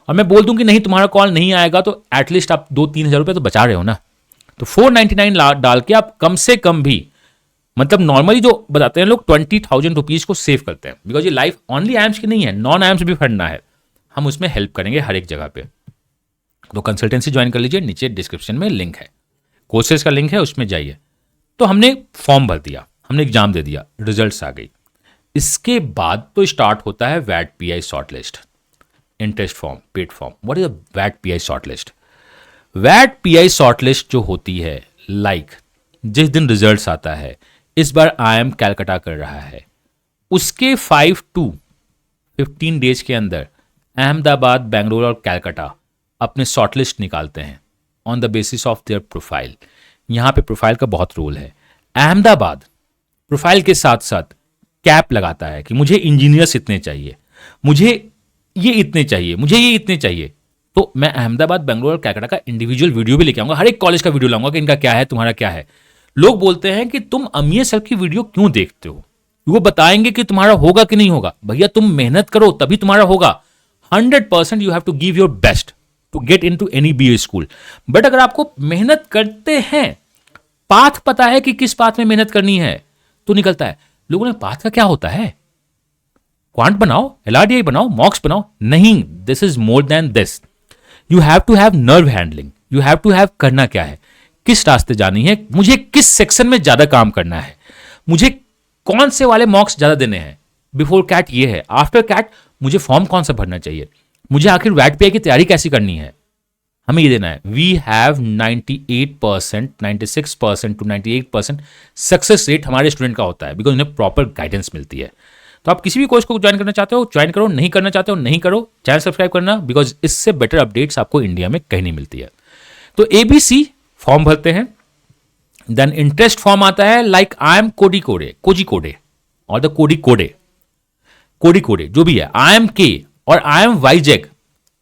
और मैं बोल दूं कि नहीं तुम्हारा कॉल नहीं आएगा, तो एटलीस्ट आप 2-3 हज़ार रुपये तो बचा रहे हो ना। तो 499 डाल के आप कम से कम भी, मतलब नॉर्मली जो बताते हैं लोग 20,000 रुपीज को सेव करते हैं, बिकॉज ये लाइफ ओनली आईएम्स की नहीं है, नॉन आईएम्स भी पढ़ना है, हम उसमें हेल्प करेंगे हर एक जगह पे। तो कंसल्टेंसी ज्वाइन कर लीजिए, नीचे डिस्क्रिप्शन में लिंक है, कोर्सेज का लिंक है, उसमें जाइए। तो हमने फॉर्म भर दिया, हमने एग्जाम दे दिया, रिजल्ट्स आ गई। इसके बाद तो स्टार्ट होता है VAT pi short list, interest form, paid form. What is a VAT pi short list? VAT pi short list जो होती है, लाइक जिस दिन रिजल्ट्स आता है, इस बार आईएम कैलकाटा कर रहा है, उसके 5 to 15 डेज के अंदर अहमदाबाद, बेंगलोर और कैलकाटा अपने शॉर्टलिस्ट निकालते हैं on the basis of their profile. यहां पे प्रोफाइल का बहुत रोल है। अहमदाबाद प्रोफाइल के साथ साथ कैप लगाता है कि मुझे इंजीनियर्स इतने चाहिए, मुझे ये इतने चाहिए, मुझे ये इतने चाहिए। तो मैं अहमदाबाद, बेंगलोर और कैलकाटा का इंडिविजुअल वीडियो भी लेके आऊंगा, हर एक कॉलेज का वीडियो लाऊंगा कि इनका क्या है, तुम्हारा क्या है। लोग बोलते हैं कि तुम अमीर सर की वीडियो क्यों देखते हो, वो बताएंगे कि तुम्हारा होगा कि नहीं होगा। भैया तुम मेहनत करो तभी तुम्हारा होगा। 100% you have to give your best to get into any B school. But अगर आपको मेहनत करते हैं, पाथ पता है कि किस पाथ में मेहनत करनी है, तो निकलता है। लोगों ने पाथ का क्या होता है, क्वांट बनाओ, एलआरडीआई बनाओ, मॉक्स बनाओ, नहीं, this is more than this. You have to have nerve handling, you have to have करना क्या है, किस रास्ते जानी है, मुझे किस सेक्शन में ज्यादा काम करना है, मुझे कौन से वाले मॉक्स ज्यादा देने हैं। बिफोर कैट ये है, आफ्टर कैट मुझे फॉर्म कौन सा भरना चाहिए, मुझे आखिर वैट पीआई की तैयारी कैसी करनी है, हमें ये देना है। We have 98%, 96% to 98% success rate हमारे स्टूडेंट का होता है, बिकॉज उन्हें प्रॉपर गाइडेंस मिलती है। तो आप किसी भी कोर्स को ज्वाइन करना चाहते हो ज्वाइन करो, नहीं करना चाहते हो नहीं करो, चैनल सब्सक्राइब करना, बिकॉज इससे बेटर अपडेट्स आपको इंडिया में कहीं नहीं मिलती है। तो एबीसी फॉर्म भरते हैं, देन इंटरेस्ट फॉर्म आता है, लाइक आई एम कोडी कोडे और द कोडी कोडे जो भी है, आई एम के और आई एम वाईजेक,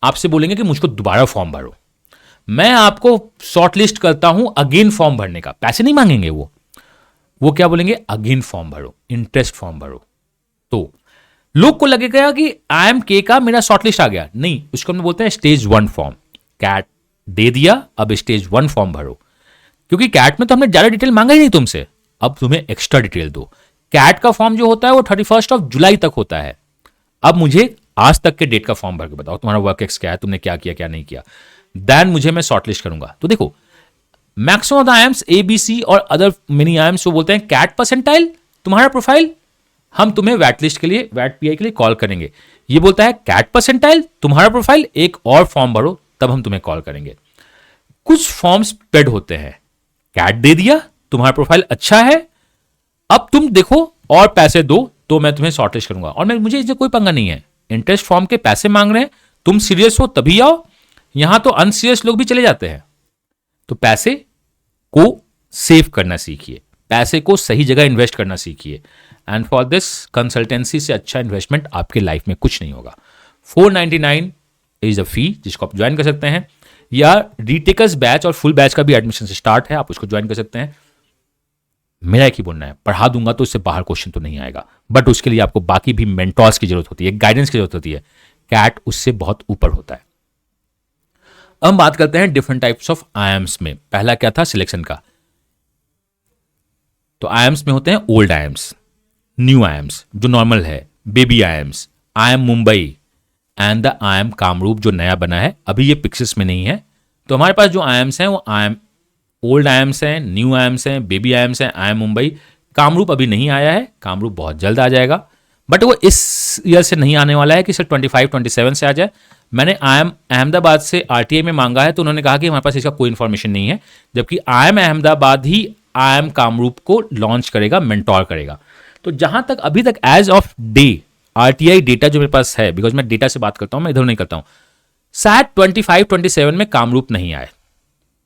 आपसे बोलेंगे कि मुझको दोबारा फॉर्म भरो। मैं आपको शॉर्टलिस्ट करता हूं अगेन फॉर्म भरने का, पैसे नहीं मांगेंगे वो क्या बोलेंगे, अगेन फॉर्म भरो, इंटरेस्ट फॉर्म भरो। तो लोग को लगेगा कि आई एम के का मेरा शॉर्टलिस्ट आ गया, नहीं, उसको हम बोलते हैं स्टेज 1 फॉर्म। कैट दे दिया, अब स्टेज 1 फॉर्म भरो, क्योंकि कैट में तो हमने ज्यादा डिटेल मांगा ही नहीं तुमसे, अब तुम्हें एक्स्ट्रा डिटेल दो। कैट का फॉर्म जो होता है वो 31 जुलाई तक होता है। अब मुझे आज तक के डेट का फॉर्म भर के बताओ, तुम्हारा वर्क एक्स क्या है, तुमने क्या किया क्या नहीं किया, देन मुझे मैं शॉर्टलिस्ट करूंगा। तो देखो, maximum of the IIMs ABC और अदर मिनी आईएम्स वो बोलते हैं कैट परसेंटाइल तुम्हारा प्रोफाइल, हम तुम्हें वैट लिस्ट के लिए, वैट पीआई के लिए कॉल करेंगे। ये बोलता है कैट परसेंटाइल तुम्हारा प्रोफाइल, एक और फॉर्म भरो तब हम तुम्हें कॉल करेंगे। कुछ फॉर्म्स पेड होते हैं, कैट दे दिया, तुम्हारा प्रोफाइल अच्छा है, अब तुम देखो और पैसे दो तो मैं तुम्हें शॉर्टलिस्ट करूंगा। और मुझे इससे कोई पंगा नहीं है, इंटरेस्ट फॉर्म के पैसे मांग रहे हैं, तुम सीरियस हो तभी आओ, यहां तो अनसीरियस लोग भी चले जाते हैं। तो पैसे को सेव करना सीखिए, पैसे को सही जगह इन्वेस्ट करना सीखिए, एंड फॉर दिस कंसल्टेंसी से अच्छा इन्वेस्टमेंट आपके लाइफ में कुछ नहीं होगा। 499 इज अ फी जिसको आप ज्वाइन कर सकते हैं, या रीटेकर्स बैच और फुल बैच का भी एडमिशन स्टार्ट है, आप उसको ज्वाइन कर सकते हैं। मेरा एक ही बोलना है, पढ़ा दूंगा तो इससे बाहर क्वेश्चन तो नहीं आएगा, बट उसके लिए आपको बाकी भी मेंटोर्स की जरूरत होती है, गाइडेंस की जरूरत होती है। कैट उससे बहुत ऊपर होता है। अब हम बात करते हैं डिफरेंट टाइप्स ऑफ आईएम्स में। पहला क्या था, सिलेक्शन का। तो आईएम्स में होते हैं ओल्ड आईएम्स, न्यू आईएम्स जो नॉर्मल है, baby IIMs, IIM Mumbai and the IIM Kamrup जो नया बना है, अभी ये पिक्चर्स में नहीं है। तो हमारे पास जो आईएम्स हैं वो आईएम ओल्ड आईएम्स हैं, न्यू आईएम्स हैं, बेबी आईएम्स हैं, आईएम मुंबई। कामरूप अभी नहीं आया है, कामरूप बहुत जल्द आ जाएगा, बट वो इस ईयर से नहीं आने वाला है कि सिर्फ 25-27 से आ जाए। मैंने आईएम अहमदाबाद से आरटीआई में मांगा है, तो उन्होंने कहा कि हमारे पास इसका कोई इन्फॉर्मेशन नहीं है, जबकि आईएम अहमदाबाद ही आईएम कामरूप को लॉन्च करेगा, मेंटोर करेगा। तो जहां तक अभी तक as of day RTI data जो मेरे पास है, बिकॉज मैं डेटा से बात करता हूं, मैं इधर नहीं करता हूं, शायद 25-27 में कामरूप नहीं आए,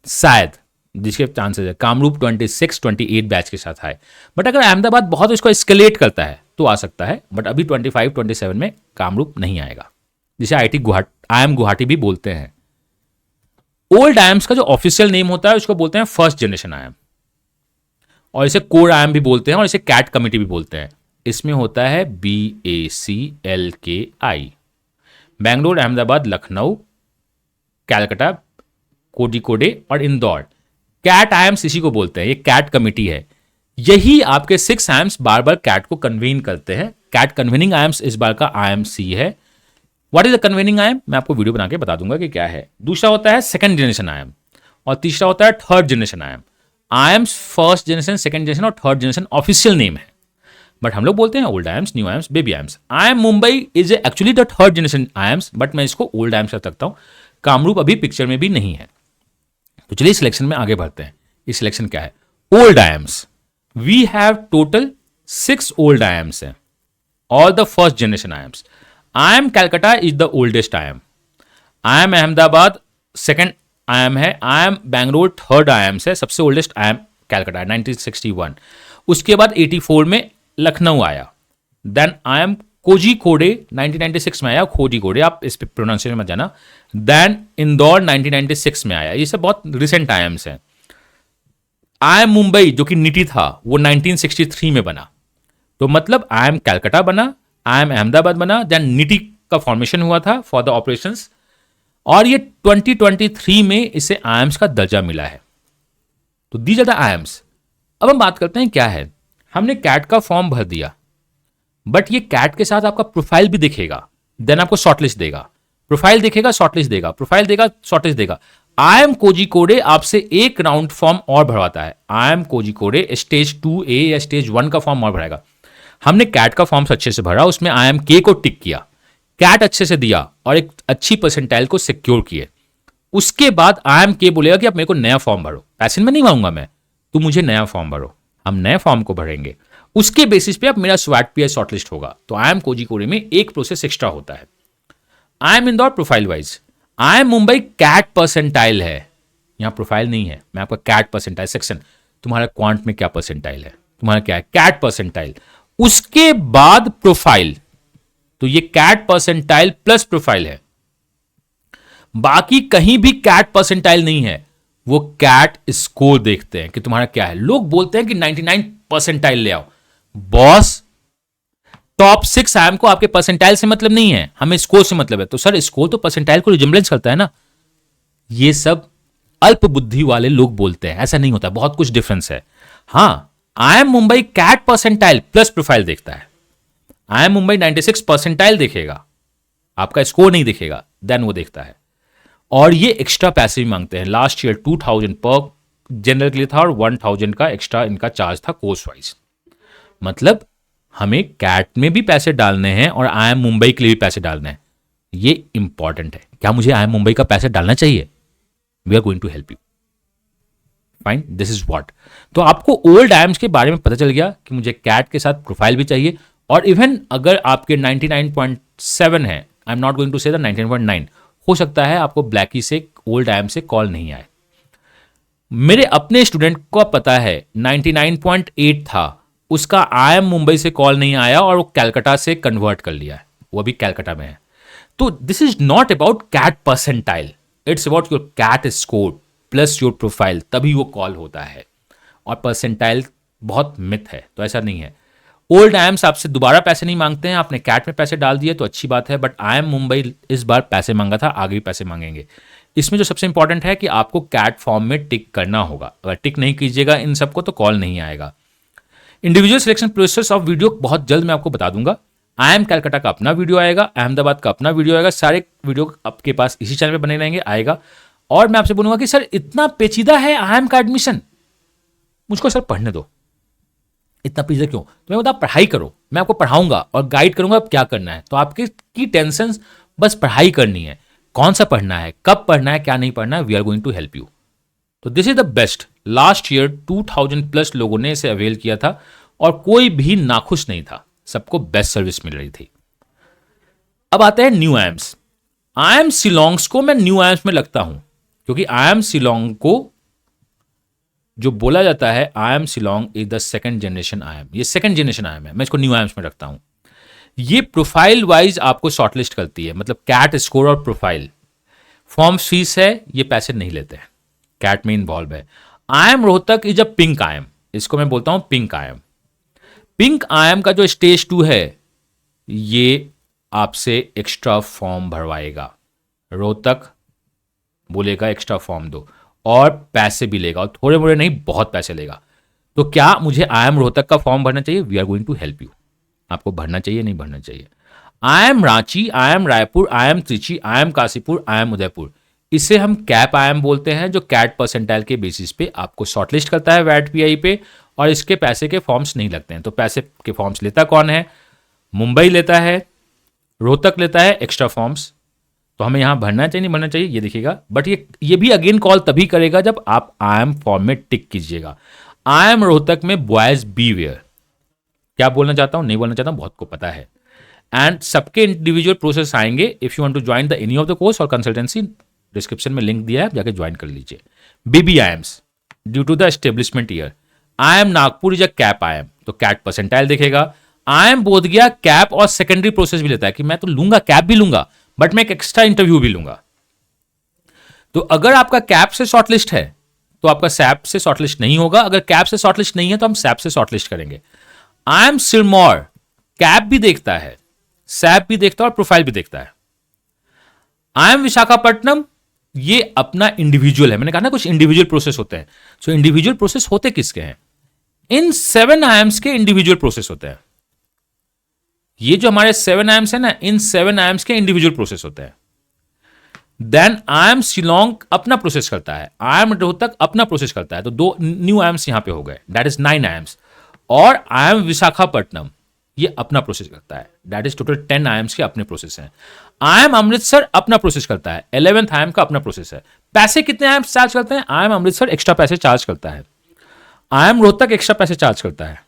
शायद, जिसके चांसेस है कामरूप 26-28 बैच के साथ आए। बट अगर अहमदाबाद बहुत इसको एस्केलेट करता है तो आ सकता है, बट अभी 25-27 में कामरूप नहीं आएगा, जिसे आईएम गुवाहाटी भी बोलते हैं। ओल्ड आईएम्स का जो ऑफिशियल नेम होता है उसको बोलते हैं फर्स्ट जनरेशन आईएम, और इसे कोर आईएम भी बोलते हैं, और इसे कैट कमिटी भी बोलते हैं। इसमें होता है BACLKI, बैंगलोर, अहमदाबाद, लखनऊ, कैलकाटा, कोझिकोडे और इंदौर। कैट आईएम्स इसी को बोलते हैं, ये कैट कमिटी है। यही आपके 6 आईएम्स बार बार कैट को कन्वीन करते हैं। कैट कन्वीनिंग आईएम्स इस बार का IMC है। What is the convening IIM, मैं आपको वीडियो बना के बता दूंगा कि क्या है। दूसरा होता है सेकंड जनरेशन आईएम, और तीसरा होता है third generation IIM. IIMs first generation, second generation और थर्ड जनरेशन ऑफिशियल नेम है, बट हम लोग बोलते हैं old IIMs, new IIMs, baby IIMs. IIM Mumbai is actually the third generation IIMs, but मैं इसको ओल्ड आईएम्स रख सकता हूं। कामरूप अभी पिक्चर में भी नहीं है। तो चलिए सिलेक्शन में आगे बढ़ते हैं। इस सिलेक्शन क्या है, old IIMs. We have total 6 old IIMs हैं, all the first generation IIMs. IIM Calcutta is the oldest IIM, IIM Ahmedabad second IIM है, आईएम बैंगलोर थर्ड आईएम है, सबसे ओल्डेस्ट आईएम कैलकाटा 1961। उसके बाद 84 में लखनऊ आया, देन आईएम कोझिकोडे 1996 में आया, कोझिकोडे, आप इस पे प्रोनाउंसिएशन मत जाना। देन इंदौर 1996 में आया। ये सब बहुत रिसेंट आईएम्स हैं। आई एम मुंबई जो कि निटी था वो 1963 में बना, तो मतलब आई एम कैलकाटा बना, आई एम अहमदाबाद बना, देन निटी का फॉर्मेशन हुआ था फॉर द ऑपरेशंस, और ये 2023 में इसे आईएम्स का दर्जा मिला है। तो दी ज्यादा आईएम्स। अब हम बात करते हैं क्या है। हमने कैट का फॉर्म भर दिया, बट ये कैट के साथ आपका प्रोफाइल भी दिखेगा, देन आपको शॉर्टलिस्ट देगा, प्रोफाइल दिखेगा, शॉर्टलिस्ट देगा, प्रोफाइल देगा, शॉर्टलिस्ट देगा। आई एम कोजिकोडे आपसे एक राउंड फॉर्म और भरवाता है। आई एम कोजिकोडे स्टेज 2A या स्टेज 1 का फॉर्म और भराएगा। हमने कैट का फॉर्म अच्छे से भरा, उसमें आई एम के को टिक किया, कैट अच्छे से दिया और एक अच्छी परसेंटाइल को सिक्योर किए। उसके बाद आई एम के बोलेगा कि अब मेरे को नया फॉर्म भरो, पैसे में नहीं मांगूंगा मैं, तू मुझे नया फॉर्म भरो। हम नए फॉर्म को भरेंगे, उसके बेसिस पे अब मेरा स्वैट पीआई शॉर्टलिस्ट होगा। तो आई एम कोजिकोडे में एक प्रोसेस एक्स्ट्रा होता है। I am Indore profile wise, IIM Mumbai CAT percentile है, यहां प्रोफाइल नहीं है, मैं आपका कैट परसेंटाइल सेक्शन, तुम्हारा क्वांट में क्या परसेंटाइल है, तुम्हारा क्या है कैट परसेंटाइल, उसके बाद प्रोफाइल। तो ये कैट परसेंटाइल प्लस प्रोफाइल है, बाकी कहीं भी कैट परसेंटाइल नहीं है। वो कैट स्कोर देखते हैं कि तुम्हारा क्या है। लोग बोलते हैं कि 99 परसेंटाइल ले आओ, बॉस टॉप 6 आईएम को आपके परसेंटाइल से मतलब नहीं है, हमें स्कोर से मतलब है। तो सर स्कोर तो परसेंटाइल को रिजेम्बलेंस करता है ना। ये सब अल्प बुद्धि वाले लोग बोलते हैं, ऐसा नहीं होता, बहुत कुछ डिफरेंस है। हाँ, IIM Mumbai CAT percentile plus profile देखता है। आई एम मुंबई 96 परसेंटाइल देखेगा, आपका स्कोर नहीं दिखेगा, देन वो देखता है। और ये एक्स्ट्रा पैसे भी मांगते हैं। लास्ट ईयर 2000 पर जनरल के लिए था और 1000 का एक्स्ट्रा इनका चार्ज था कोर्स वाइज। मतलब हमें कैट में भी पैसे डालने हैं और आई एम मुंबई के लिए भी पैसे डालने हैं। ये इंपॉर्टेंट है। क्या मुझे आई एम मुंबई का पैसा डालना चाहिए? We are going to help you. Fine, this is what. तो आपको ओल्ड आईएम्स के बारे में पता चल गया कि मुझे कैट के साथ प्रोफाइल भी चाहिए। और इवन अगर आपके 99.7 है, आई am not going to say the 99.9, हो सकता है आपको ब्लैकी से ओल्ड आईएम से कॉल नहीं आए। मेरे अपने स्टूडेंट को पता है 99.8 था, उसका आई एम मुंबई से कॉल नहीं आया और वो कैलकाटा से कन्वर्ट कर लिया है, वो अभी कैलकाटा में है। तो this is not about CAT percentile, it's about your CAT score plus your profile, तभी वो कॉल होता है। और परसेंटाइल बहुत मिथ है, तो ऐसा नहीं है। ओल्ड आईएम्स आपसे दोबारा पैसे नहीं मांगते हैं, आपने कैट में पैसे डाल दिए तो अच्छी बात है, बट आई एम मुंबई इस बार पैसे मांगा था, आगे भी पैसे मांगेंगे। इसमें जो सबसे इंपॉर्टेंट है कि आपको कैट फॉर्म में टिक करना होगा। अगर टिक नहीं कीजिएगा इन सबको तो कॉल नहीं आएगा। Individual selection process of video बहुत जल्द मैं आपको बता दूंगा। आई एम कैलकाटा का अपना वीडियो आएगा, अहमदाबाद का अपना वीडियो आएगा, सारे वीडियो आपके पास इसी चैनल पे बने रहेंगे, आएगा। और मैं आपसे बोलूंगा कि सर इतना पेचीदा है आई एम का एडमिशन, मुझको सर पढ़ने दो, इतना पेचीदा क्यों? तो मैं बता पढ़ाई करो, मैं आपको पढ़ाऊंगा और गाइड करूंगा अब क्या करना है। तो आपकी की टेंशन बस पढ़ाई करनी है, कौन सा पढ़ना है, कब पढ़ना है, क्या नहीं पढ़ना है, we are going to help you. तो this is the best. Last year 2000 plus लोगों ने इसे अवेल किया था और कोई भी नाखुश नहीं था, सबको बेस्ट सर्विस मिल रही थी। अब आते हैं न्यू आईएम्स। आई एम शिलोंग्स को मैं न्यू आईएम्स में लगता हूं, क्योंकि आई एम शिलोंग को जो बोला जाता है I am Shillong is the second generation IIM, ये सेकंड जनरेशन आईएम है, मैं इसको न्यू आईएम्स में रखता हूं। ये प्रोफाइल वाइज आपको शॉर्टलिस्ट करती है, मतलब कैट स्कोर और प्रोफाइल। फॉर्म फीस है, ये पैसे नहीं लेते हैं, कैट में इन्वॉल्व है। I am Rohtak is a pink IIM, इसको मैं बोलता हूं पिंक आईएम। पिंक आईएम का जो स्टेज 2 है ये आपसे एक्स्ट्रा फॉर्म भरवाएगा, रोहतक बोलेगा एक्स्ट्रा फॉर्म दो और पैसे भी लेगा, और थोड़े मोड़े नहीं बहुत पैसे लेगा। तो क्या मुझे आई एम रोहतक का फॉर्म भरना चाहिए? We are going to help you. आपको भरना चाहिए, नहीं भरना चाहिए। IIM Ranchi, IIM Raipur, IIM Trichy, IIM Kashipur, IIM Udaipur, इसे हम कैप आईएम बोलते हैं, जो कैट परसेंटाइल के बेसिस पे आपको शॉर्टलिस्ट करता है वैट पीआई पे, और इसके पैसे के फॉर्म्स नहीं लगते हैं। तो पैसे के फॉर्म्स लेता कौन है? मुंबई लेता है, रोहतक लेता है एक्स्ट्रा फॉर्म्स। तो हमें यहां भरना चाहिए नहीं भरना चाहिए ये देखिएगा, बट ये भी अगेन कॉल तभी करेगा जब आप आई एम फॉर्म में टिक कीजिएगा। आई एम रोहतक में बॉयज बी वेयर, क्या बोलना चाहता हूं नहीं बोलना चाहता हूं बहुत को पता है। एंड सबके इंडिविजुअल प्रोसेस आएंगे। If you want to join the any of the course और कंसल्टेंसी, डिस्क्रिप्शन में लिंक दिया है, आप जाके ज्वाइन कर लीजिए। Baby IIMs due to the establishment year, IIM Nagpur is a CAP IIM, तो कैट परसेंटाइल देखेगा। आई एम बोधगया कैप और सेकेंडरी प्रोसेस भी लेता है कि मैं तो लूंगा, कैप भी लूंगा, बट मैं एक एक्स्ट्रा इंटरव्यू भी लूंगा। तो अगर आपका कैप से शॉर्टलिस्ट है तो आपका सैप से शॉर्टलिस्ट नहीं होगा। अगर कैप से शॉर्टलिस्ट नहीं है तो हम सैप से शॉर्टलिस्ट करेंगे। IIM सिरमौर कैप भी देखता है, सैप भी देखता है और प्रोफाइल भी देखता है। IIM विशाखापट्टनम ये अपना इंडिविजुअल है। मैंने कहा ना कुछ इंडिविजुअल प्रोसेस होते हैं। सो इंडिविजुअल प्रोसेस होते किसके हैं? इन 7 IIMs के इंडिविजुअल प्रोसेस होते हैं। ये जो हमारे 7 IIMs है ना, इन 7 IIMs के इंडिविजुअल प्रोसेस होते हैं। देन IIM शिलोंग अपना प्रोसेस करता है, IIM रोहतक अपना प्रोसेस करता है। तो 2 न्यू IIMs यहां पे हो गए, दैट इज 9 IIMs। और IIM विशाखापट्टनम ये अपना प्रोसेस करता है, दैट इज टोटल 10 IIMs के अपने प्रोसेस हैं। IIM अमृतसर अपना प्रोसेस करता है, 11th IIM का अपना प्रोसेस है। पैसे कितने IIM चार्ज करते हैं? IIM अमृतसर एक्स्ट्रा पैसे चार्ज करता है, IIM रोहतक एक्स्ट्रा पैसे चार्ज करता है,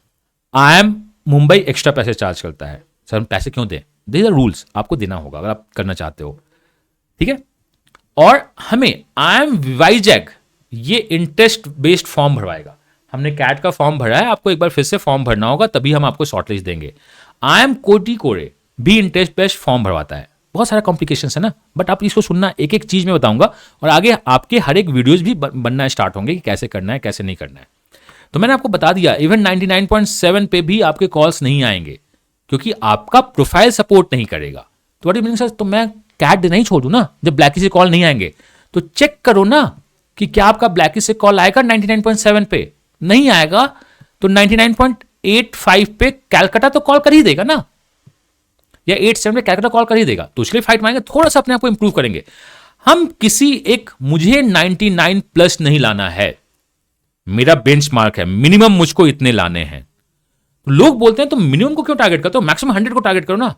IIM मुंबई एक्स्ट्रा पैसे चार्ज करता है। सर हम पैसे क्यों दें? दीज आर रूल्स, आपको देना होगा अगर आप करना चाहते हो, ठीक है। और हमें IIM वाईजैग ये इंटरेस्ट बेस्ड फॉर्म भरवाएगा। हमने कैट का फॉर्म भरा है, आपको एक बार फिर से फॉर्म भरना होगा, तभी हम आपको शॉर्टलिस्ट देंगे। IIM कोटिकोरे भी इंटरेस्ट बेस्ड फॉर्म भरवाता है। बहुत सारा कॉम्प्लिकेशन है ना, बट आप इसको सुनना, एक एक चीज में बताऊंगा और आगे आपके हर एक वीडियोज भी बनना स्टार्ट होंगे कि कैसे करना है कैसे नहीं करना है। तो मैंने आपको बता दिया, इवन 99.7 पे भी आपके कॉल्स नहीं आएंगे क्योंकि आपका प्रोफाइल सपोर्ट नहीं करेगा। तो व्हाट मीनिंग सर, तो मैं कैट नहीं छोड़ दूं ना जब ब्लैकी से कॉल नहीं आएंगे? तो चेक करो ना कि क्या आपका ब्लैकी से कॉल आएगा 99.7 पे। नहीं आएगा तो 99.85 पे कैलकाटा तो कॉल कर ही देगा ना, या 87 पे कैलकाटा कॉल कर ही देगा। तो उसके लिए फाइट मारेंगे, थोड़ा सा अपने आप को इंप्रूव करेंगे। हम किसी एक, मुझे 99 प्लस नहीं लाना है, मेरा बेंचमार्क है, मिनिमम मुझको इतने लाने हैं। तो लोग बोलते हैं तो मिनिमम को क्यों टारगेट करते हो? मैक्सिमम 100 को टारगेट करो ना।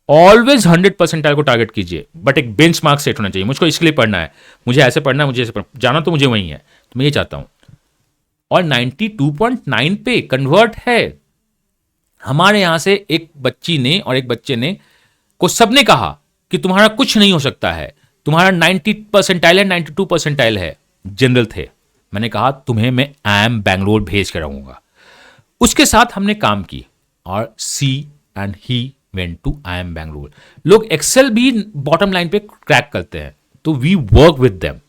ऑलवेज 100% को टारगेट कीजिए, बट एक बेंचमार्क सेट होना चाहिए। मुझको इसके लिए पढ़ना है, मुझे ऐसे पढ़ना है, मुझे ऐसे पढ़ना, जाना तो मुझे वही है। तो मैं ये चाहता हूं। और 92.9 पे कन्वर्ट है। हमारे यहां से एक बच्ची ने और एक बच्चे ने को सबने कहा कि तुम्हारा कुछ नहीं हो सकता है, तुम्हारा 90 परसेंटाइल है, 92 परसेंटाइल है, जनरल थे। मैंने कहा तुम्हें मैं IIM बैंगलोर भेज कर रहूंगा। उसके साथ हमने काम की और see and he went to IIM Bangalore. लोग एक्सेल भी बॉटम लाइन पे क्रैक करते हैं, तो वी वर्क विद देम।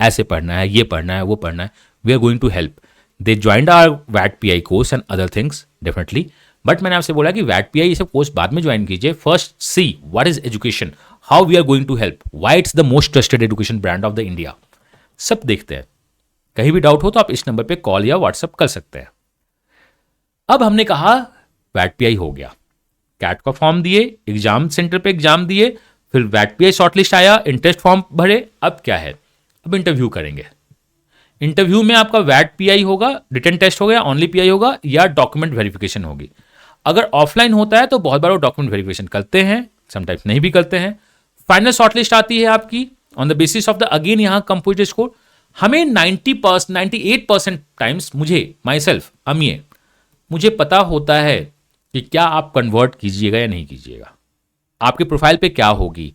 ऐसे पढ़ना है, ये पढ़ना है, वो पढ़ना है, we are going to help. They joined our वैट PI course and other things definitely. But मैंने आपसे बोला कि वैट PI ये सब कोर्स बाद में ज्वाइन कीजिए। First see what is education, how we are going to help, why it's the most trusted education brand of the India. सब देखते हैं। कहीं भी डाउट हो तो आप इस नंबर पे कॉल या व्हाट्सएप कर सकते हैं। अब हमने कहा वैट PI हो गया, कैट का फॉर्म दिए, एग्जाम सेंटर पे एग्जाम दिए, फिर वैट PI शॉर्टलिस्ट आया, इंटरेस्ट फॉर्म भरे। अब क्या है? अब इंटरव्यू करेंगे। इंटरव्यू में आपका वैट PI होगा, रिटन टेस्ट हो गया, ओनली PI होगा, या डॉक्यूमेंट वेरिफिकेशन होगी। अगर ऑफलाइन होता है तो बहुत बार वो डॉक्यूमेंट वेरिफिकेशन करते हैं, समटाइम्स नहीं भी करते हैं। फाइनल शॉर्टलिस्ट आती है आपकी on the basis of the again यहाँ कंप्यूटर स्कोर। हमें 98% टाइम्स मुझे माई सेल्फ अमिए मुझे पता होता है कि क्या आप कन्वर्ट कीजिएगा या नहीं कीजिएगा, आपके प्रोफाइल पे क्या होगी।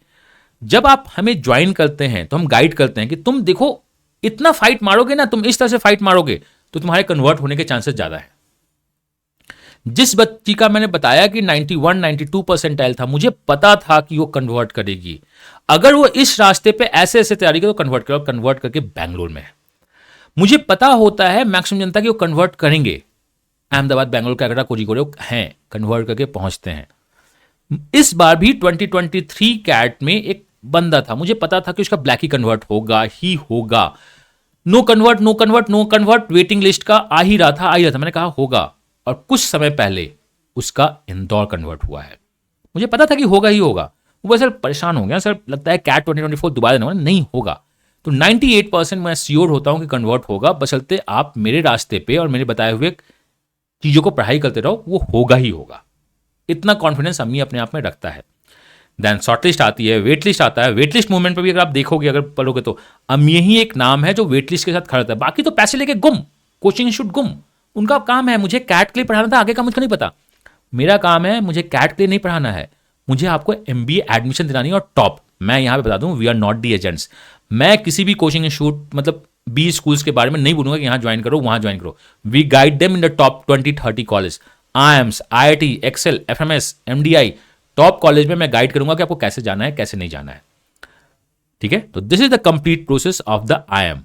जब आप हमें ज्वाइन करते हैं तो हम गाइड करते हैं कि तुम देखो इतना फाइट मारोगे ना, तुम इस तरह से फाइट मारोगे तो तुम्हारे कन्वर्ट होने के चांसेस ज्यादा है। जिस बच्ची का मैंने बताया कि 91-92 परसेंटाइल था, मुझे पता था कि वो कन्वर्ट करेगी। अगर वो इस रास्ते पे ऐसे ऐसे तैयारी करे तो कन्वर्ट करो, कन्वर्ट करके बैंगलोर में है। मुझे पता होता है मैक्सिमम जनता कि वो कन्वर्ट करेंगे। अहमदाबाद, बैंगलोर, कैलकाटा, कोझिकोड हैं, कन्वर्ट करके पहुंचते हैं। इस बार भी 2023 कैट में एक बंदा था, मुझे पता था कि उसका ब्लैक ही कन्वर्ट होगा ही होगा। No convert, no convert, no convert, waiting list का आ ही रहा था। मैंने कहा होगा, और कुछ समय पहले उसका इंदौर कन्वर्ट हुआ है। मुझे पता था कि होगा ही होगा। वो सर परेशान हो गया, सर लगता है कैट 2024 दोबारा देना होगा। नहीं होगा। तो 98% मैं श्योर होता हूं कि कन्वर्ट होगा, बशर्ते आप मेरे रास्ते पे और मेरे बताए हुए चीजों को पढ़ाई करते रहो, वो होगा ही होगा। इतना कॉन्फिडेंस अम्मी अपने आप में रखता है। देन शॉर्टलिस्ट आती है, वेट लिस्ट आता है। वेट लिस्ट मूवमेंट पर भी अगर आप देखोगे, अगर पढ़ोगे तो अम्मी ही एक नाम है जो वेट लिस्ट के साथ खड़ा था। बाकी तो पैसे लेके गुम, कोचिंग इंस्टीट्यूट गुम। उनका काम है, मुझे कैट के लिए पढ़ाना था, आगे का मुझको नहीं पता। मेरा काम है, मुझे कैट के लिए नहीं पढ़ाना है, मुझे आपको MBA एडमिशन दिलानी है। और टॉप, मैं यहां पे बता दूं, we are not the agents. मैं किसी भी कोचिंग इंस्टीट्यूट मतलब 20 स्कूल्स के बारे में नहीं बोलूंगा कि यहां ज्वाइन करो, वहां ज्वाइन करो। We guide them in the top 20-30 college, IIMs, IIT, XL, FMS, MDI, top college में मैं गाइड करूंगा कि आपको कैसे जाना है, कैसे नहीं जाना है। ठीक है, तो this is the complete process of the IIM।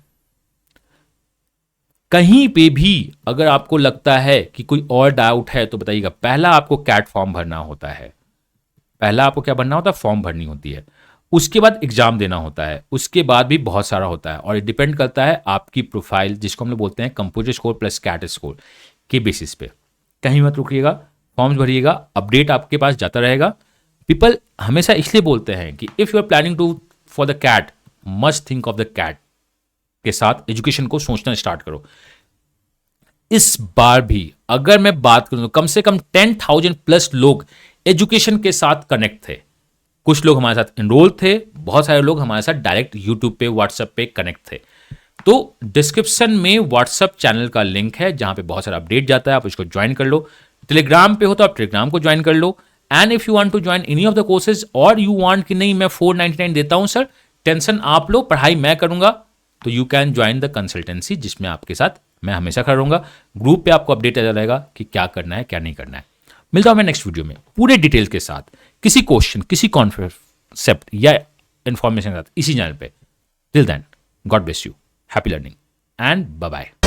कहीं पे भी अगर आपको लगता है कि कोई और डाउट है तो बताइएगा। पहला आपको कैट फॉर्म भरना होता है, पहला आपको क्या भरना होता है, फॉर्म भरनी होती है। उसके बाद एग्जाम देना होता है, उसके बाद भी बहुत सारा होता है और ये डिपेंड करता है आपकी प्रोफाइल, जिसको हम लोग बोलते हैं composite score plus CAT score के बेसिस पे। कहीं मत रुकिएगा, फॉर्म्स भरिएगा, अपडेट आपके पास जाता रहेगा। पीपल हमेशा इसलिए बोलते हैं कि if you are planning to for the CAT, must think of the CAT के साथ एजुकेशन को सोचना स्टार्ट करो। इस बार भी अगर मैं बात करूं तो कम से कम 10,000 प्लस लोग एजुकेशन के साथ कनेक्ट थे। कुछ लोग हमारे साथ एनरोल थे, बहुत सारे लोग हमारे साथ डायरेक्ट यूट्यूब पे, व्हाट्सएप पे कनेक्ट थे। तो डिस्क्रिप्शन में व्हाट्सएप चैनल का लिंक है जहां पे बहुत सारा अपडेट जाता है, आप उसको ज्वाइन कर लो। टेलीग्राम पे हो तो आप टेलीग्राम को ज्वाइन कर लो। And if you want to join any of the courses or you want कि नहीं मैं 499 देता हूं सर, टेंशन आप लो, पढ़ाई मैं करूंगा, तो you can join the consultancy जिसमें आपके साथ मैं हमेशा खड़ा रहूंगा। ग्रुप पे आपको अपडेट आता रहेगा कि क्या करना है क्या नहीं करना है। मिलता हूं मैं नेक्स्ट वीडियो में पूरे डिटेल के साथ, किसी क्वेश्चन, किसी कॉन्सेप्ट या इंफॉर्मेशन के साथ इसी चैनल पे। Till then, God bless you, happy learning and bye bye.